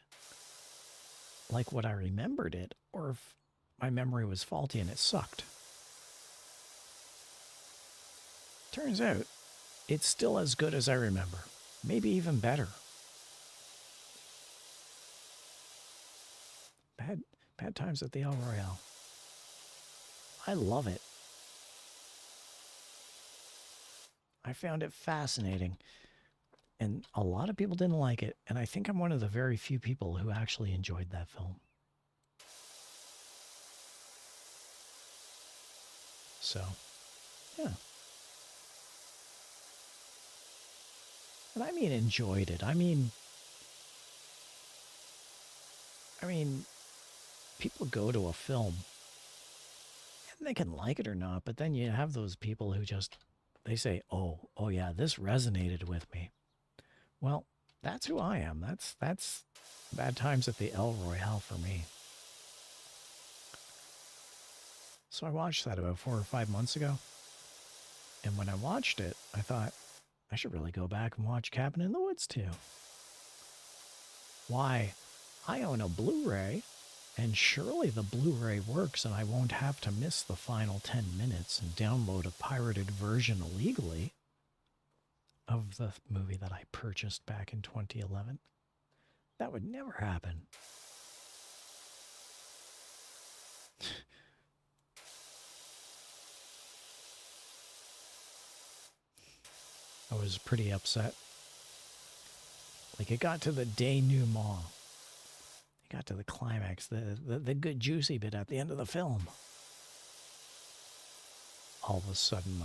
like what I remembered it, or if my memory was faulty and it sucked. Turns out, it's still as good as I remember. Maybe even better. Bad Times at the El Royale. I love it. I found it fascinating. And a lot of people didn't like it. And I think I'm one of the very few people who actually enjoyed that film. So, yeah. And I mean enjoyed it. I mean, people go to a film and they can like it or not, but then you have those people who just, they say, oh yeah, this resonated with me. Well, that's who I am. That's Bad Times at the El Royale for me. So I watched that about 4 or 5 months ago. And when I watched it, I thought, I should really go back and watch Cabin in the Woods too. Why? I own a Blu-ray, and surely the Blu-ray works and I won't have to miss the final 10 minutes and download a pirated version illegally of the movie that I purchased back in 2011. That would never happen. I was pretty upset. Like, it got to the denouement. It got to the climax, the good juicy bit at the end of the film. All of a sudden,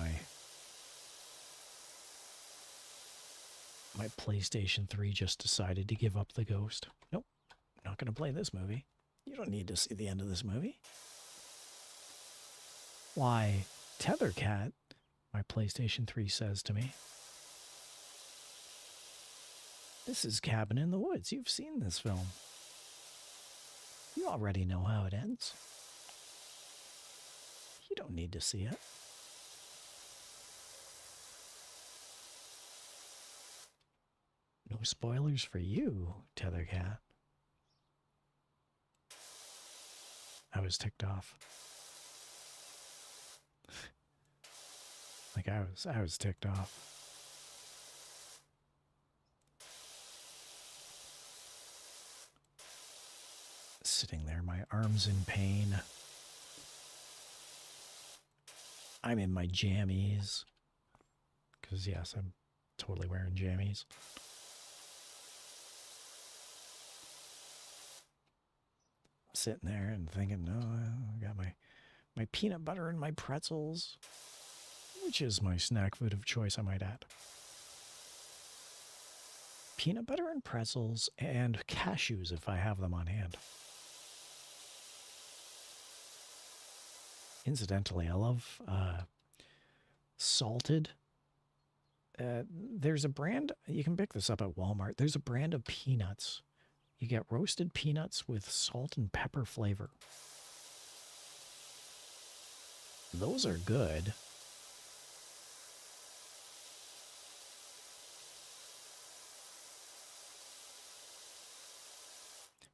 my PlayStation 3 just decided to give up the ghost. Nope, not going to play this movie. You don't need to see the end of this movie. Why, Tethercat, my PlayStation 3 says to me, this is Cabin in the Woods. You've seen this film. You already know how it ends. You don't need to see it. No spoilers for you, Tethercat. I was ticked off. Like I was ticked off. Sitting there, my arms in pain. I'm in my jammies. Because yes, I'm totally wearing jammies. Sitting there and thinking, no, I got my peanut butter and my pretzels, which is my snack food of choice, I might add. Peanut butter and pretzels and cashews if I have them on hand. Incidentally, I love salted. There's a brand, you can pick this up at Walmart. There's a brand of peanuts. You get roasted peanuts with salt and pepper flavor. Those are good.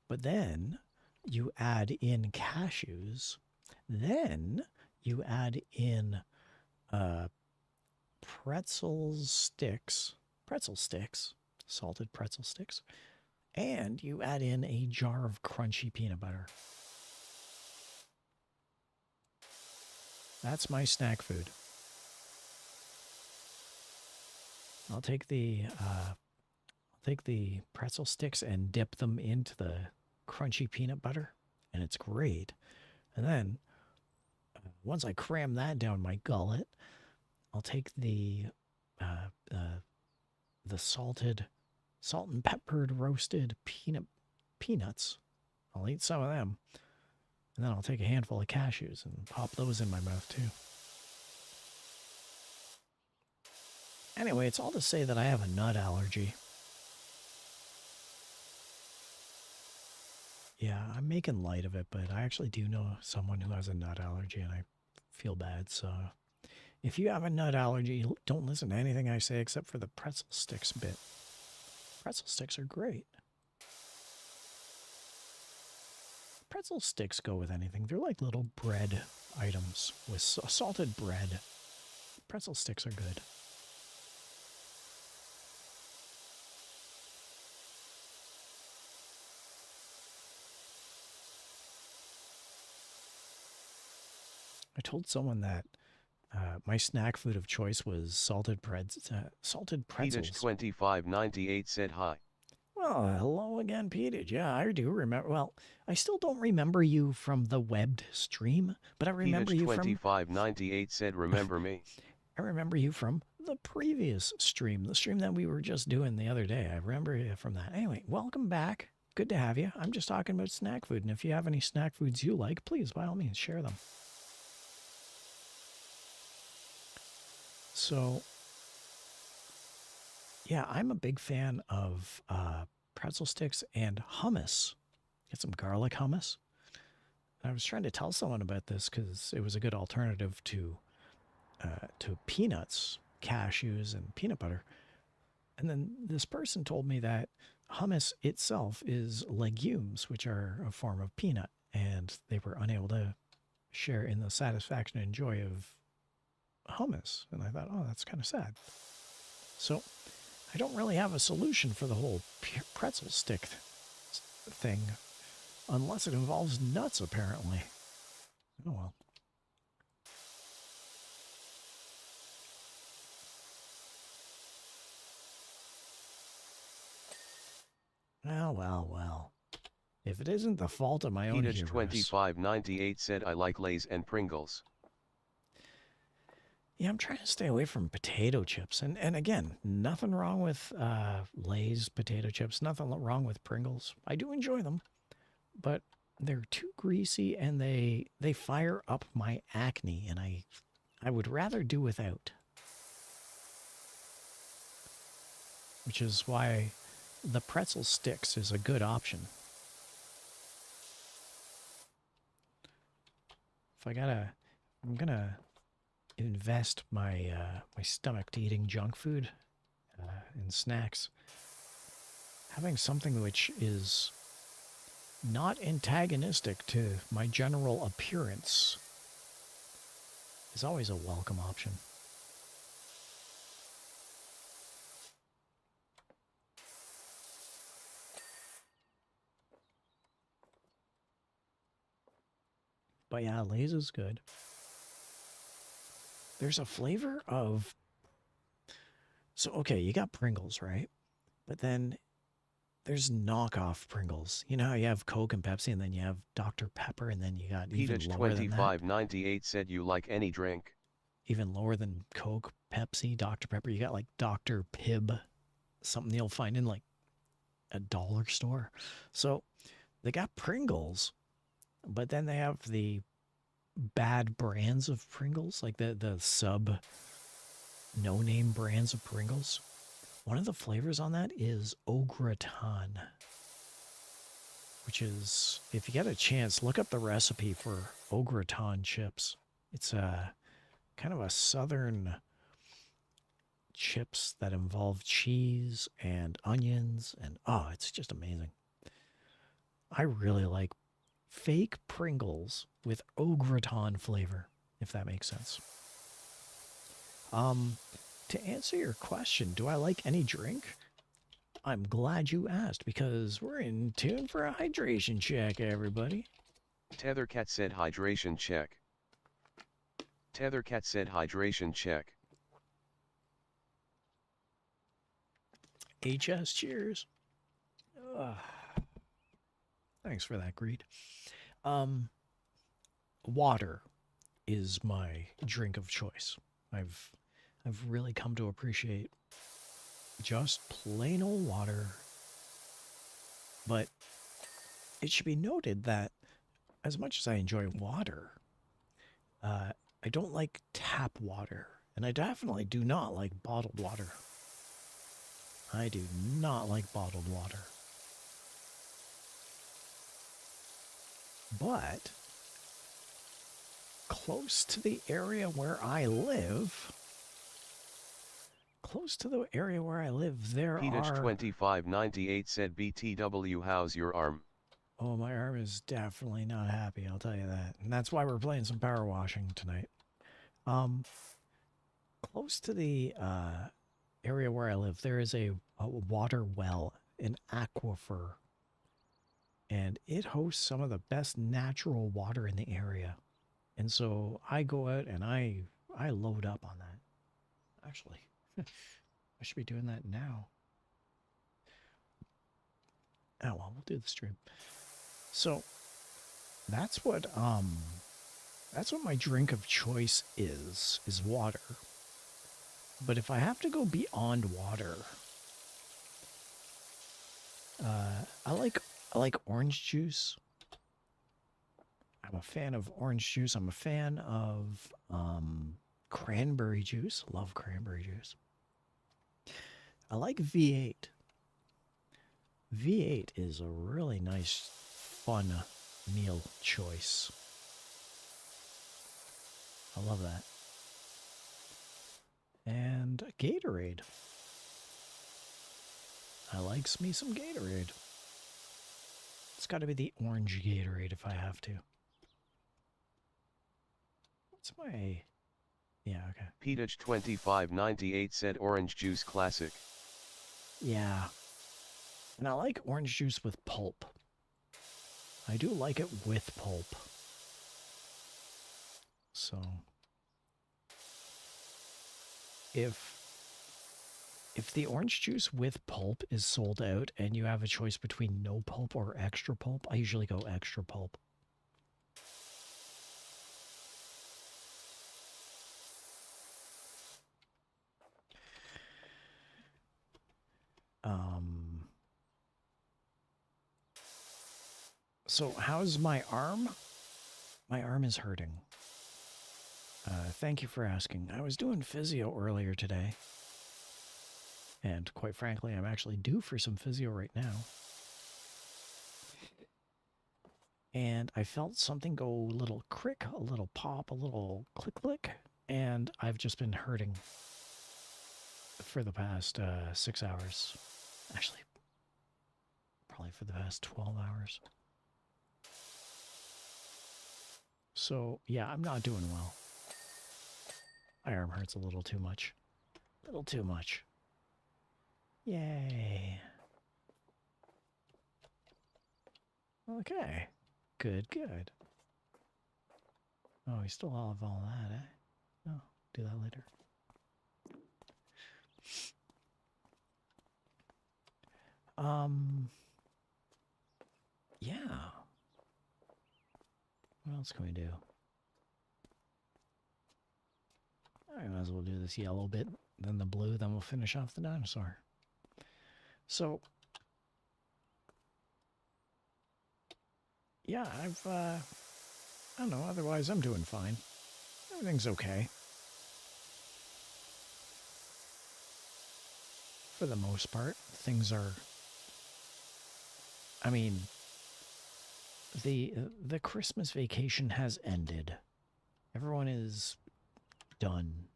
But then you add in cashews. Then you add in pretzel sticks, salted pretzel sticks. And you add in a jar of crunchy peanut butter. That's my snack food. I'll take the pretzel sticks and dip them into the crunchy peanut butter, and it's great. And then once I cram that down my gullet, I'll take the salt and peppered roasted peanuts. I'll eat some of them. And then I'll take a handful of cashews and pop those in my mouth too. Anyway, it's all to say that I have a nut allergy. Yeah, I'm making light of it, but I actually do know someone who has a nut allergy and I feel bad. So if you have a nut allergy, don't listen to anything I say except for the pretzel sticks bit. Pretzel sticks are great. Pretzel sticks go with anything. They're like little bread items with salted bread. Pretzel sticks are good. I told someone that my snack food of choice was salted pretzels. Petage 2598 said hi. Well, hello again, Petage. Yeah, I do remember. Well, I still don't remember you from the webbed stream, but I remember you from... 2598 said remember me. I remember you from the previous stream, the stream that we were just doing the other day. I remember you from that. Anyway, welcome back. Good to have you. I'm just talking about snack food, and if you have any snack foods you like, please, by all means, share them. So, yeah, I'm a big fan of pretzel sticks and hummus. Get some garlic hummus. And I was trying to tell someone about this because it was a good alternative to peanuts, cashews, and peanut butter. And then this person told me that hummus itself is legumes, which are a form of peanut, and they were unable to share in the satisfaction and joy of hummus. And I thought, oh, that's kind of sad. So I don't really have a solution for the whole pretzel stick thing unless it involves nuts, apparently. Oh well. Well. If it isn't the fault of my own Petage hubris. 2598 said I like Lay's and Pringles. Yeah, I'm trying to stay away from potato chips. And again, nothing wrong with Lay's potato chips. Nothing wrong with Pringles. I do enjoy them. But they're too greasy and they fire up my acne. And I would rather do without. Which is why the pretzel sticks is a good option. I'm gonna invest my my stomach to eating junk food and snacks. having something which is not antagonistic to my general appearance is always a welcome option. But yeah, Lay's is good. There's a flavor of... So, okay, you got Pringles, right? But then there's knockoff Pringles. You know how you have Coke and Pepsi, and then you have Dr. Pepper, and then you got even lower than that? Peach2598 said you like any drink. Even lower than Coke, Pepsi, Dr. Pepper. You got like Dr. Pibb, something you'll find in like a dollar store. So they got Pringles, but then they have the bad brands of Pringles, like the sub no-name brands of Pringles. One of the flavors on that is Au Gratin, which is, if you get a chance, look up the recipe for Au Gratin chips. It's a kind of a southern chips that involve cheese and onions, and oh, it's just amazing. I really like fake Pringles with Au Gratin flavor, if that makes sense. To answer your question, do I like any drink? I'm glad you asked, because we're in tune for a hydration check, everybody. Tethercat said hydration check. Tethercat said hydration check. HS, cheers. Thanks for that, Greed. Water is my drink of choice. I've really come to appreciate just plain old water. But it should be noted that as much as I enjoy water, I don't like tap water, and I definitely do not like bottled water. I do not like bottled water. But close to the area where I live, there are... Peach2598 said BTW, how's your arm? Oh, my arm is definitely not happy, I'll tell you that. And that's why we're playing some power washing tonight. Close to the area where I live, there is a water well, an aquifer. And it hosts some of the best natural water in the area. And so I go out and I load up on that. Actually, I should be doing that now. Oh, well, we'll do the stream. So that's what my drink of choice is water. But if I have to go beyond water, I like orange juice. I'm a fan of orange juice. I'm a fan of cranberry juice. Love cranberry juice. I like V8. V8 is a really nice, fun meal choice. I love that. And Gatorade. I likes me some Gatorade. It's got to be the orange Gatorade if I have to. What's my... Yeah, okay. Peach2598 said orange juice classic. Yeah. And I like orange juice with pulp. I do like it with pulp. So... If the orange juice with pulp is sold out and you have a choice between no pulp or extra pulp, I usually go extra pulp. So how's my arm? My arm is hurting. Thank you for asking. I was doing physio earlier today. And quite frankly, I'm actually due for some physio right now. And I felt something go a little crick, a little pop, a little click, and I've just been hurting for the past 6 hours. Actually, probably for the past 12 hours. So, yeah, I'm not doing well. My arm hurts a little too much. A little too much. Yay. Okay. Good, good. Oh, we still have all that, eh? No, do that later. Yeah. What else can we do? I might as well do this yellow bit, then the blue, then we'll finish off the dinosaur. So, yeah, I don't know, otherwise I'm doing fine. Everything's okay. For the most part, things are, I mean, the Christmas vacation has ended. Everyone is done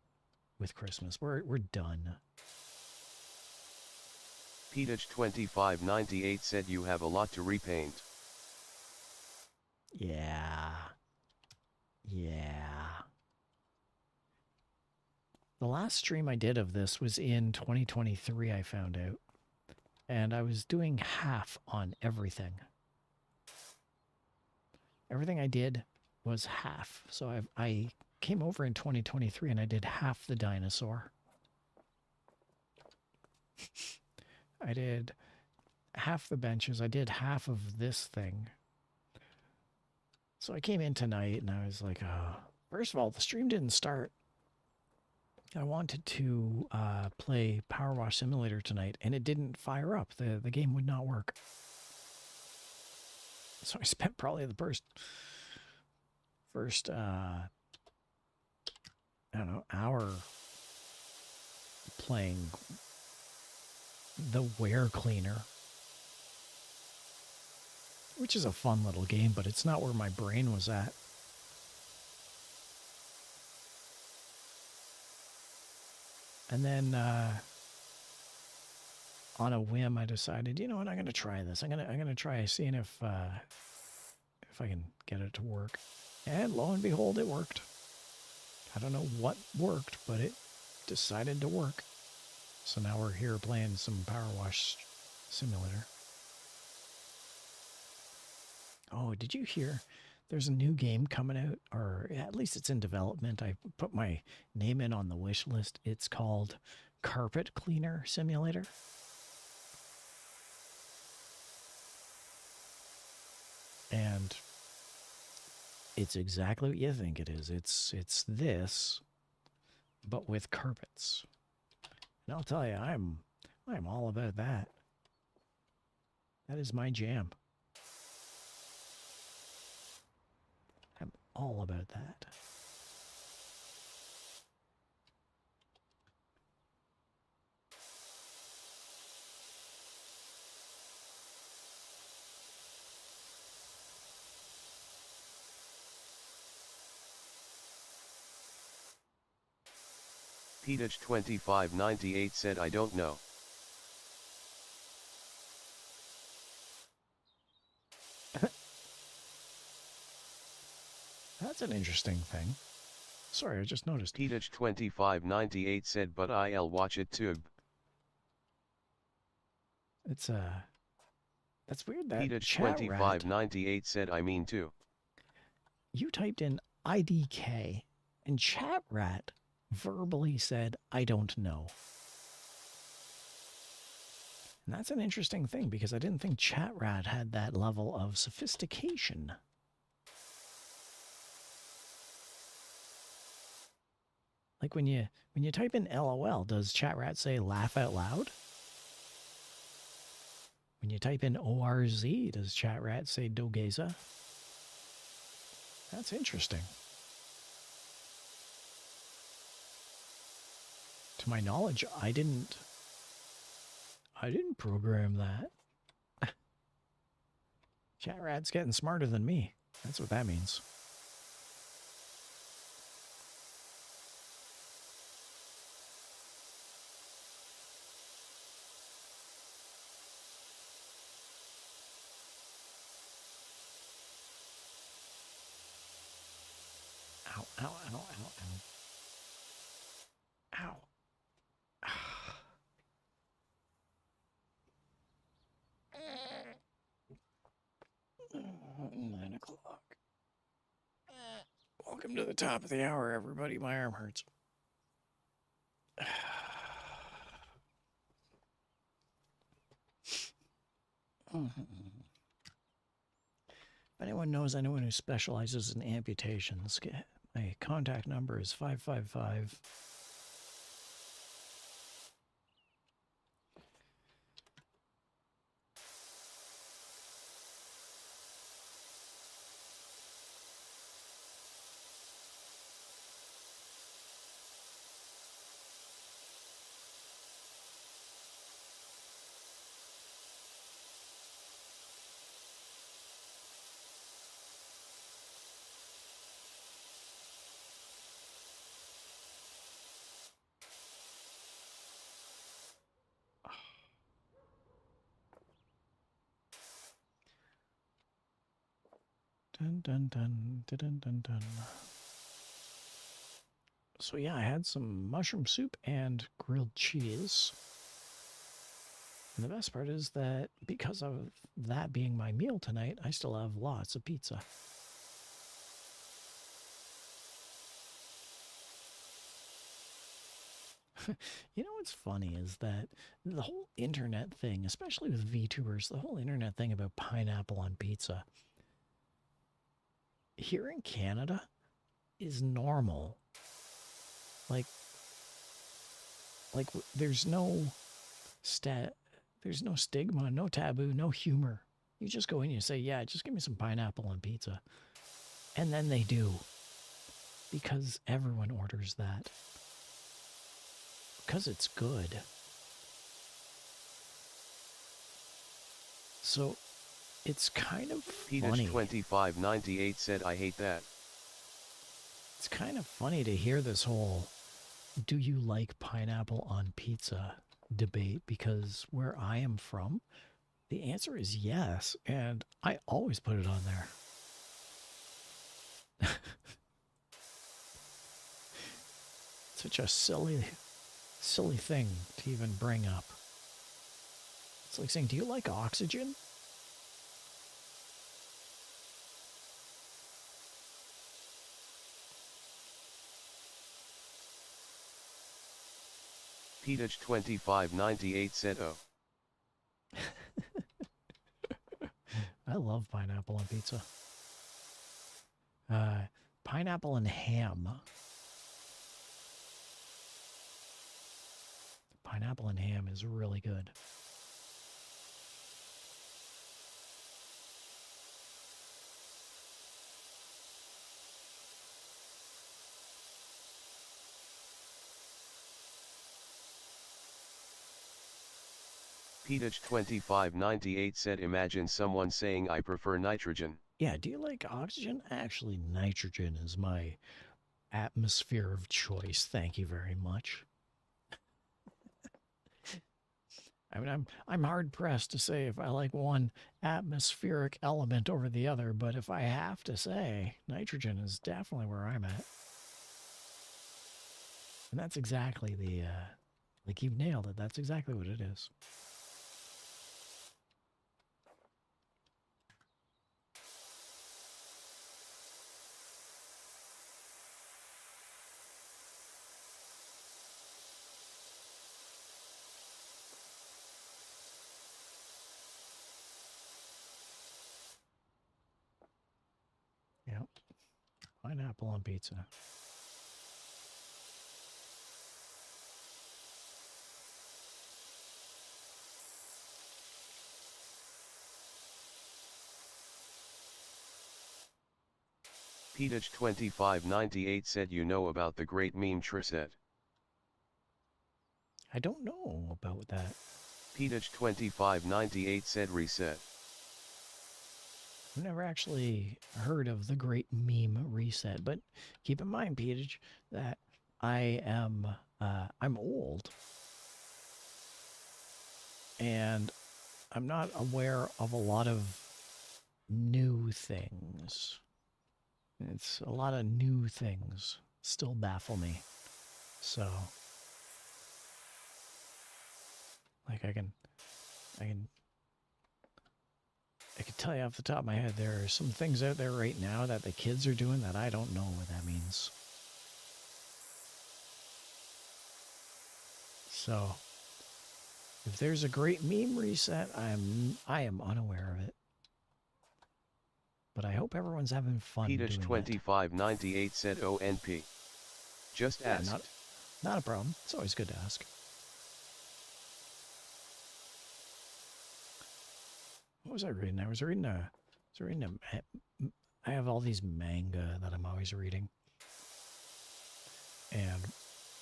with Christmas. We're done. Peach2598 said you have a lot to repaint. Yeah. Yeah. The last stream I did of this was in 2023, I found out. And I was doing half on everything. Everything I did was half. So I came over in 2023 and I did half the dinosaur. I did half the benches. I did half of this thing. So I came in tonight and I was like, first of all, the stream didn't start. I wanted to play Powerwash Simulator tonight and it didn't fire up. The game would not work. So I spent probably the first I don't know, hour playing the Wear Cleaner, which is a fun little game, but it's not where my brain was at. And then on a whim, I decided, you know what, I'm going to try this. I'm going to try seeing if I can get it to work. And lo and behold, it worked. I don't know what worked, but it decided to work. So now we're here playing some Powerwash Simulator. Oh, did you hear? There's a new game coming out, or at least it's in development. I put my name in on the wish list. It's called Carpet Cleaner Simulator. And it's exactly what you think it is. It's this, but with carpets. And I'll tell you, I'm all about that. That is my jam. I'm all about that. Peach2598 said I don't know. That's an interesting thing. Sorry, I just noticed. Peach2598 said but I'll watch it too. It's that's weird that chat rat. Peach2598 said I mean too. You typed in IDK and chat rat verbally said, I don't know. And that's an interesting thing because I didn't think chat rat had that level of sophistication. Like when you type in LOL, does chat rat say laugh out loud? When you type in ORZ, does chat rat say dogeza? That's interesting. To my knowledge, I didn't program that. Chat rat's getting smarter than me. That's what that means. Ow, ow, ow, ow, ow. Ow. 9 o'clock. Welcome to the top of the hour, everybody. My arm hurts. If anyone knows anyone who specializes in amputations, my contact number is 555. Dun dun dun dun dun dun dun. So yeah, I had some mushroom soup and grilled cheese. And the best part is that because of that being my meal tonight, I still have lots of pizza. You know what's funny is that the whole internet thing, especially with VTubers, the whole internet thing about pineapple on pizza, here in Canada is normal. Like there's no stigma, no taboo, no humor. You just go in and you say, yeah, just give me some pineapple on pizza. And then they do. Because everyone orders that. Because it's good. So it's kind of funny. Peach2598 said, I hate that. It's kind of funny to hear this whole do you like pineapple on pizza debate, because where I am from, the answer is yes, and I always put it on there. Such a silly thing to even bring up. It's like saying, do you like oxygen? Peach2598 said, oh. I love pineapple on pizza. Pineapple and ham. Pineapple and ham is really good. Peach2598 said, imagine someone saying I prefer nitrogen. Yeah, do you like oxygen? Actually, nitrogen is my atmosphere of choice. Thank you very much. I mean, I'm hard pressed to say if I like one atmospheric element over the other, but if I have to say, nitrogen is definitely where I'm at. And that's exactly the, like you've nailed it. That's exactly what it is. Yep. Pineapple on pizza. Peach2598 said, you know about the great meme Trisset. I don't know about that. Peach2598 said, reset. I've never actually heard of the great meme reset, but keep in mind, Peach, that I'm old. And I'm not aware of a lot of new things. It's a lot of new things still baffle me. So, like I can tell you off the top of my head, there are some things out there right now that the kids are doing that I don't know what that means. So, if there's a great meme reset, I am unaware of it. But I hope everyone's having fun doing it. Petich2598 said ONP. Just asked. Not a problem. It's always good to ask. What was I reading? I have all these manga that I'm always reading. And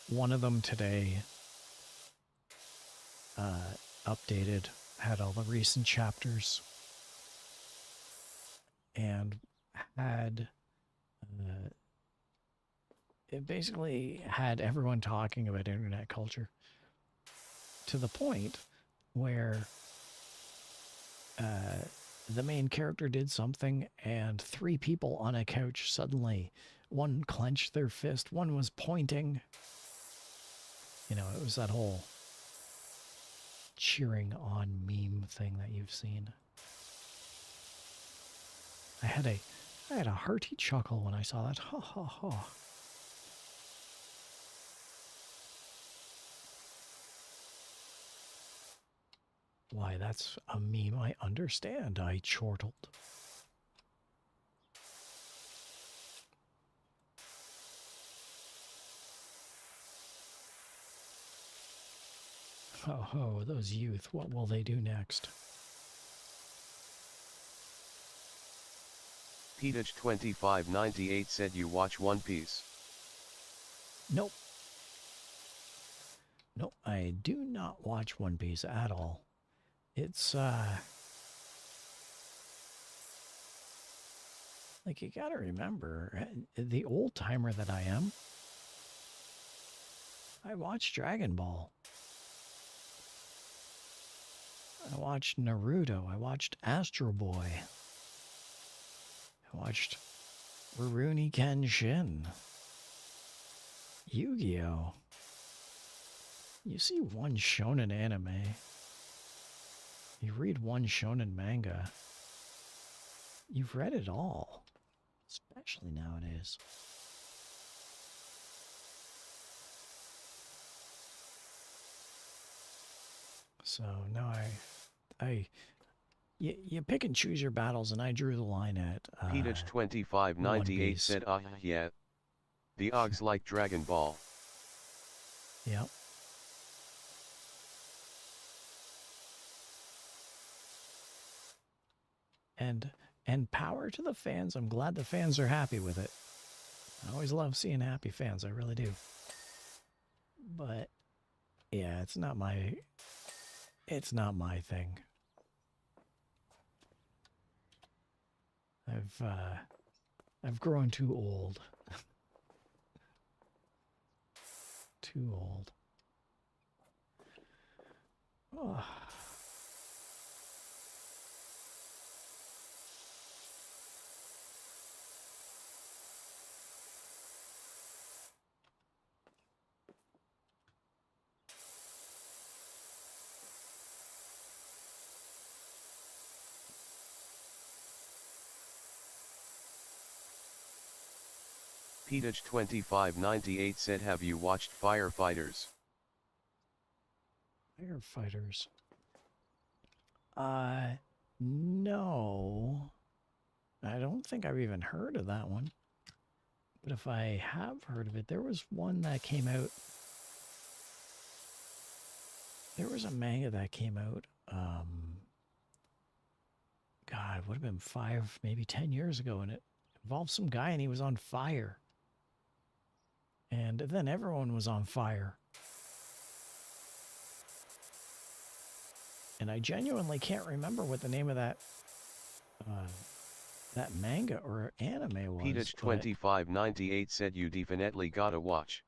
one of them today updated, had all the recent chapters, and had it basically had everyone talking about internet culture to the point where the main character did something and 3 people on a couch suddenly, one clenched their fist, one was pointing. You know, it was that whole cheering on meme thing that you've seen. I had a hearty chuckle when I saw that. Ha ha ha. Why, that's a meme I understand, I chortled. Ho ho, those youth, what will they do next? Petich2598 said you watch One Piece. Nope. Nope, I do not watch One Piece at all. It's, like, you gotta remember, the old timer that I am, I watched Dragon Ball. I watched Naruto. I watched Astro Boy. I watched Rurouni Kenshin. Yu-Gi-Oh! You see one shonen anime. You read one shonen manga. You've read it all. Especially nowadays. So, no, you pick and choose your battles, and I drew the line at Petich2598 said, yeah. The Ogs like Dragon Ball. Yep. And power to the fans. I'm glad the fans are happy with it. I always love seeing happy fans. I really do. But yeah, it's not my thing. I've grown too old. Too old. Oh. Petich2598 said, have you watched Firefighters? Firefighters. No. I don't think I've even heard of that one. But if I have heard of it, there was one that came out. There was a manga that came out, God, it would have been 5, maybe 10 years ago, and it involved some guy and he was on fire. And then everyone was on fire. And I genuinely can't remember what the name of that manga or anime was. Petich2598 said you definitely gotta watch.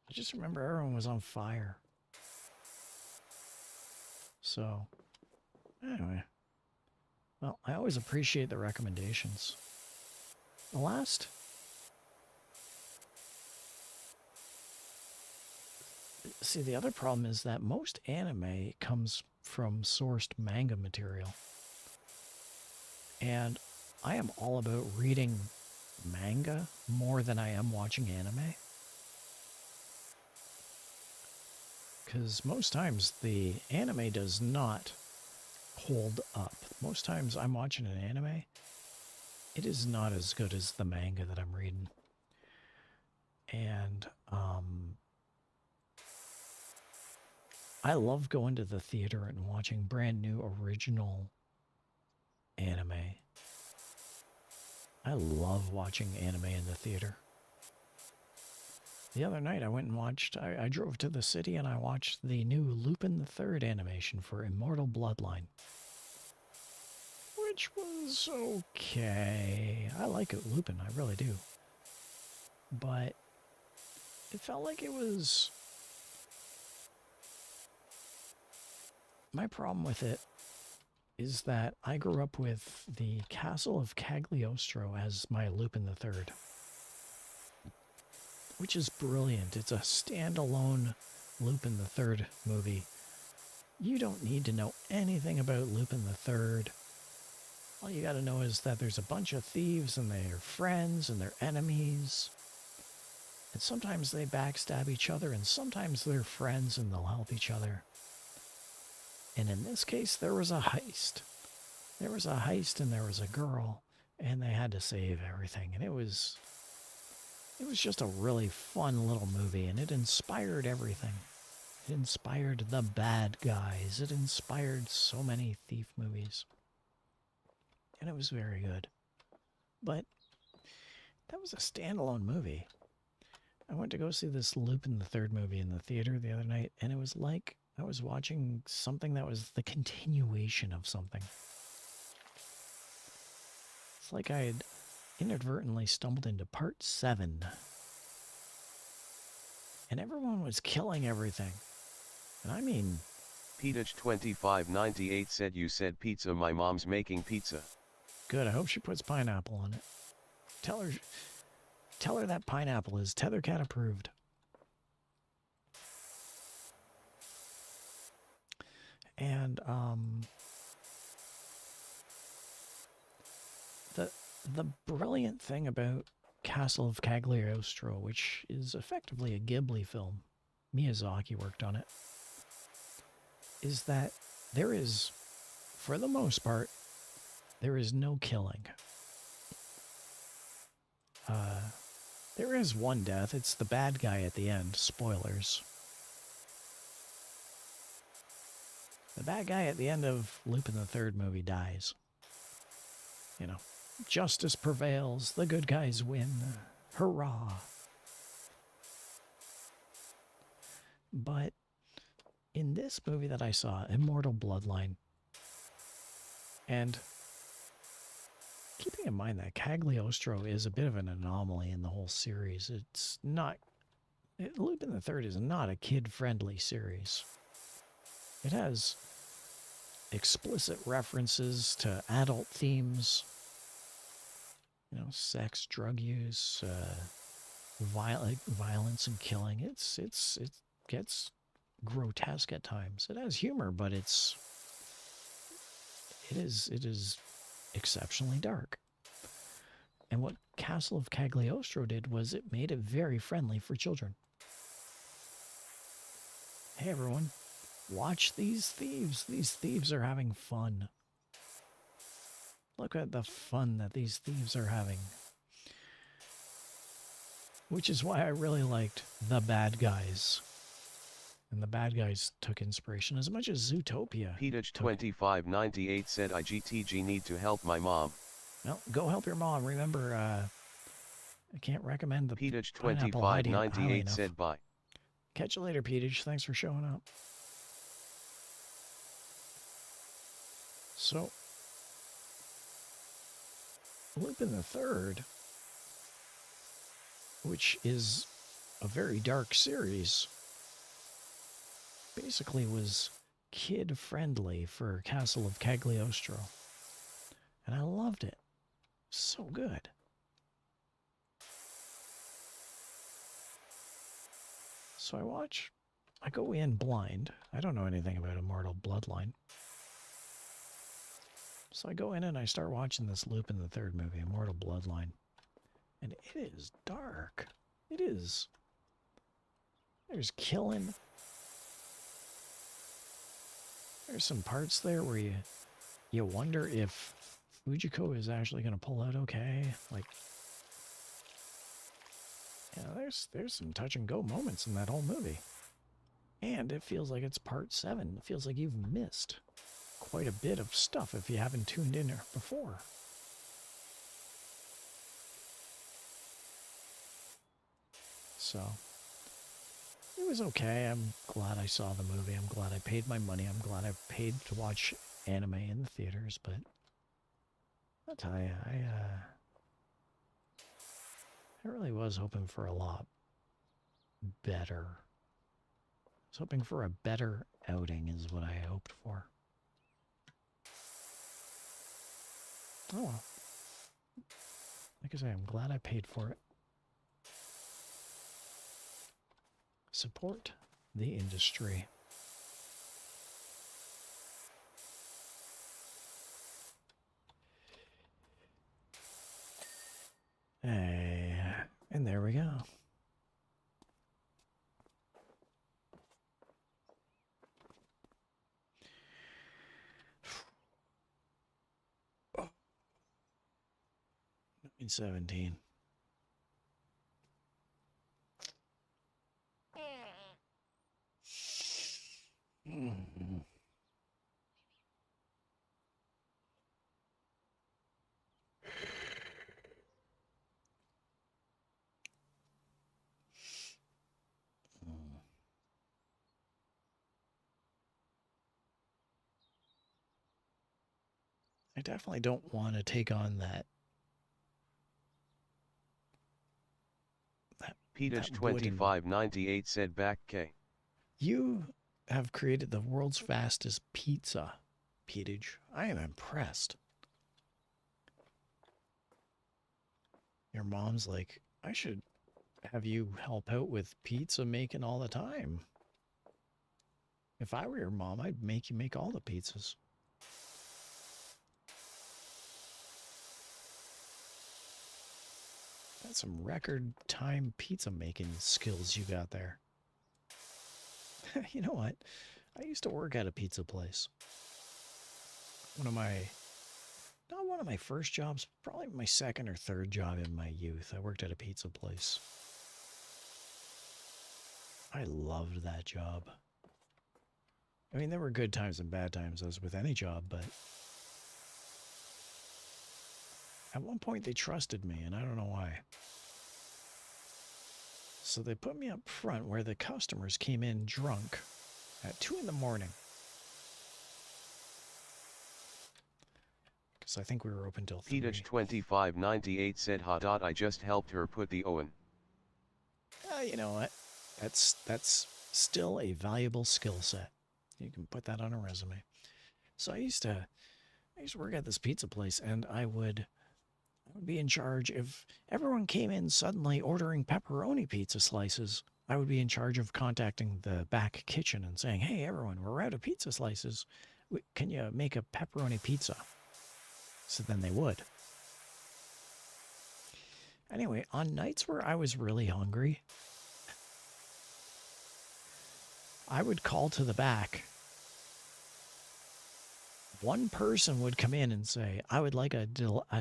I just remember everyone was on fire. So, anyway. Well, I always appreciate the recommendations. The last... See, the other problem is that most anime comes from sourced manga material. And I am all about reading manga more than I am watching anime. Because most times the anime does not hold up. Most times I'm watching an anime, it is not as good as the manga that I'm reading. And I love going to the theater and watching brand new original anime. I love watching anime in the theater. The other night I went and watched, I drove to the city and I watched the new Lupin the Third animation for Immortal Bloodline. Which was okay. I like it, Lupin, I really do. But it felt like it was... My problem with it is that I grew up with the Castle of Cagliostro as my Lupin the Third. Which is brilliant. It's a standalone Lupin the Third movie. You don't need to know anything about Lupin the Third. All you gotta know is that there's a bunch of thieves and they're friends and they're enemies. And sometimes they backstab each other and sometimes they're friends and they'll help each other. And in this case, there was a heist. There was a heist and there was a girl and they had to save everything. And it was just a really fun little movie, and it inspired everything. It inspired The Bad Guys. It inspired so many thief movies. And it was very good. But that was a standalone movie. I went to go see this Lupin the Third movie in the theater the other night, and it was like I was watching something that was the continuation of something. It's like I had inadvertently stumbled into part 7. And everyone was killing everything. And I mean... Peach2598 said you said pizza, my mom's making pizza. Good, I hope she puts pineapple on it. Tell her that pineapple is Tethercat approved. And, the brilliant thing about Castle of Cagliostro, which is effectively a Ghibli film, Miyazaki worked on it, is that there is, for the most part, there is no killing. There is one death. It's the bad guy at the end. Spoilers. The bad guy at the end of Lupin the Third movie dies. You know. Justice prevails, the good guys win. Hurrah. But in this movie that I saw, Immortal Bloodline, and keeping in mind that Cagliostro is a bit of an anomaly in the whole series, it's not... Lupin the Third is not a kid-friendly series. It has explicit references to adult themes. You know, sex, drug use, violence and killing. It gets grotesque at times. It has humor, but it is exceptionally dark. And what Castle of Cagliostro did was it made it very friendly for children. Hey everyone, watch these thieves. These thieves are having fun. Look at the fun that these thieves are having. Which is why I really liked The Bad Guys. And The Bad Guys took inspiration as much as Zootopia. Peach2598 said IGTG need to help my mom. Well, go help your mom. Remember, I can't recommend the Peach2598 said bye. Catch you later, Peach. Thanks for showing up. So... Lupin the Third, which is a very dark series, basically was kid-friendly for Castle of Cagliostro. And I loved it. So good. So I go in blind. I don't know anything about Immortal Bloodline. So I go in and I start watching this loop in the third movie, Immortal Bloodline. And it is dark. It is. There's killing. There's some parts there where you wonder if Fujiko is actually going to pull out okay. Like, yeah, there's some touch and go moments in that whole movie. And it feels like it's part 7. It feels like you've missed quite a bit of stuff if you haven't tuned in before. So, it was okay. I'm glad I saw the movie. I'm glad I paid my money. I'm glad I paid to watch anime in the theaters, but I'll tell you, I really was hoping for a lot better. I was hoping for a better outing is what I hoped for. Oh well. Like I say, I'm glad I paid for it. Support the industry. Hey, and there we go. Oh. 9:17. I definitely don't want to take on that. Petage 2598 said back K. You have created the world's fastest pizza, Petage. I am impressed. Your mom's like, I should have you help out with pizza making all the time. If I were your mom, I'd make you make all the pizzas. That's some record time pizza making skills you got there. You know what? I used to work at a pizza place. Not one of my first jobs, probably my second or third job in my youth. I worked at a pizza place. I loved that job. I mean, there were good times and bad times, as with any job, but at one point they trusted me, and I don't know why. So they put me up front where the customers came in drunk at 2 in the morning. Because I think we were open till 3. Petage 2598 said I just helped her put the Owen. You know what? That's still a valuable skill set. You can put that on a resume. So I used to work at this pizza place, and I would be in charge. If everyone came in suddenly ordering pepperoni pizza slices, I would be in charge of contacting the back kitchen and saying, hey, everyone, we're out of pizza slices. Can you make a pepperoni pizza? So then they would. Anyway, on nights where I was really hungry, I would call to the back. One person would come in and say, I would like a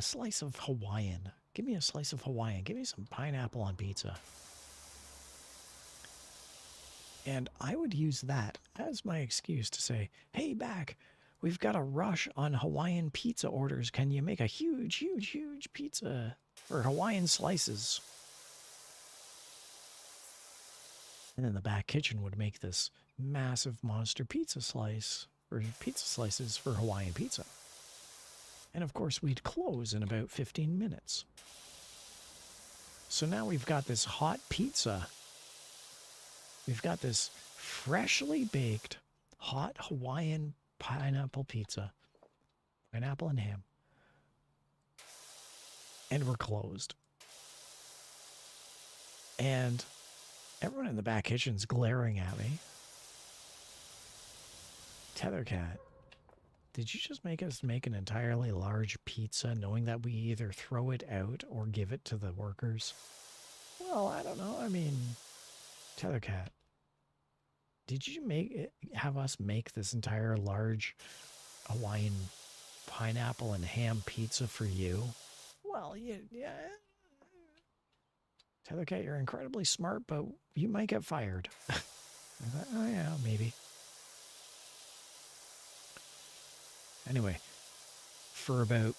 slice of Hawaiian. Give me a slice of Hawaiian. Give me some pineapple on pizza. And I would use that as my excuse to say, hey, back, we've got a rush on Hawaiian pizza orders. Can you make a huge, huge, huge pizza for Hawaiian slices? And then the back kitchen would make this massive monster pizza slices for Hawaiian pizza. And of course, we'd close in about 15 minutes. So now we've got this hot pizza. We've got this freshly baked, hot Hawaiian pineapple pizza. Pineapple and ham. And we're closed. And Everyone in the back kitchen's glaring at me. Tethercat, did you just make us make an entirely large pizza knowing that we either throw it out or give it to the workers? Well, I don't know. I mean, Tethercat, did you have us make this entire large Hawaiian pineapple and ham pizza for you? Well, yeah. Tethercat, you're incredibly smart, but you might get fired. I thought, oh yeah, maybe. Anyway, for about,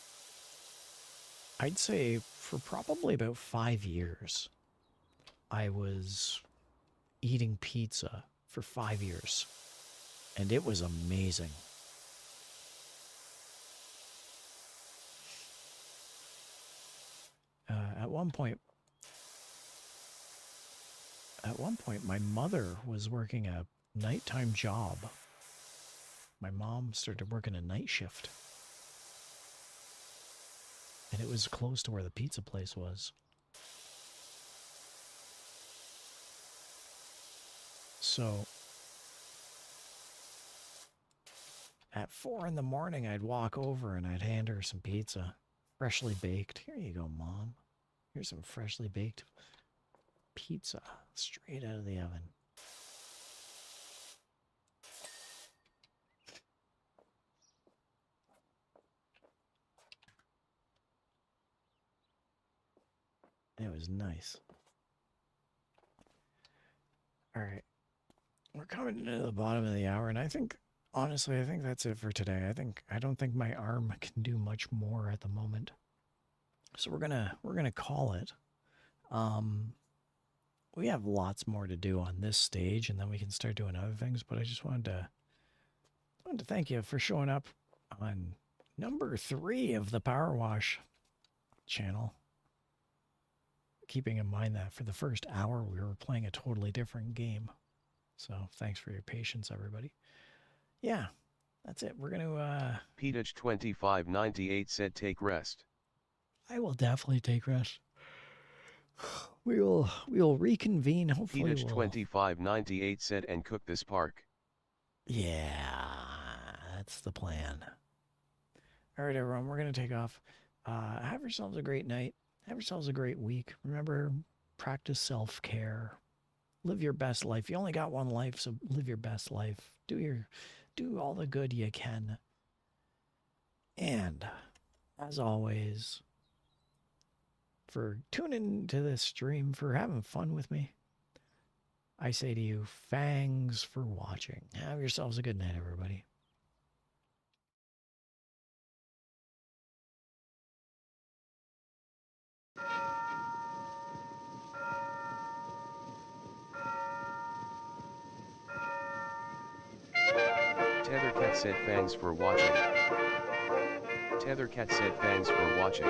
I'd say for probably about 5 years, I was eating pizza for 5 years, and it was amazing. At one point, my mother was working a nighttime job. My mom started working a night shift. And it was close to where the pizza place was. So, at 4 in the morning, I'd walk over and I'd hand her some pizza. Freshly baked. Here you go, Mom. Here's some freshly baked pizza. Straight out of the oven. It was nice. All right. We're coming to the bottom of the hour, and I think, honestly, I think that's it for today. I don't think my arm can do much more at the moment. So we're gonna call it. We have lots more to do on this stage, and then we can start doing other things, but I just wanted to thank you for showing up on number 3 of the Powerwash channel. Keeping in mind that for the first hour we were playing a totally different game. So thanks for your patience, everybody. Yeah, that's it. We're gonna Petage2598 said take rest. I will definitely take rest. We'll reconvene. Hopefully Petage2598 said and cook this park. Yeah, that's the plan. All right, everyone, we're gonna take off. Have yourselves a great night. Have yourselves a great week. Remember, practice self-care. Live your best life. You only got one life, so live your best life. Do all the good you can. And as always, for tuning to this stream, for having fun with me, I say to you, thanks for watching. Have yourselves a good night, everybody. Tethercat said thanks for watching. Tethercat said thanks for watching.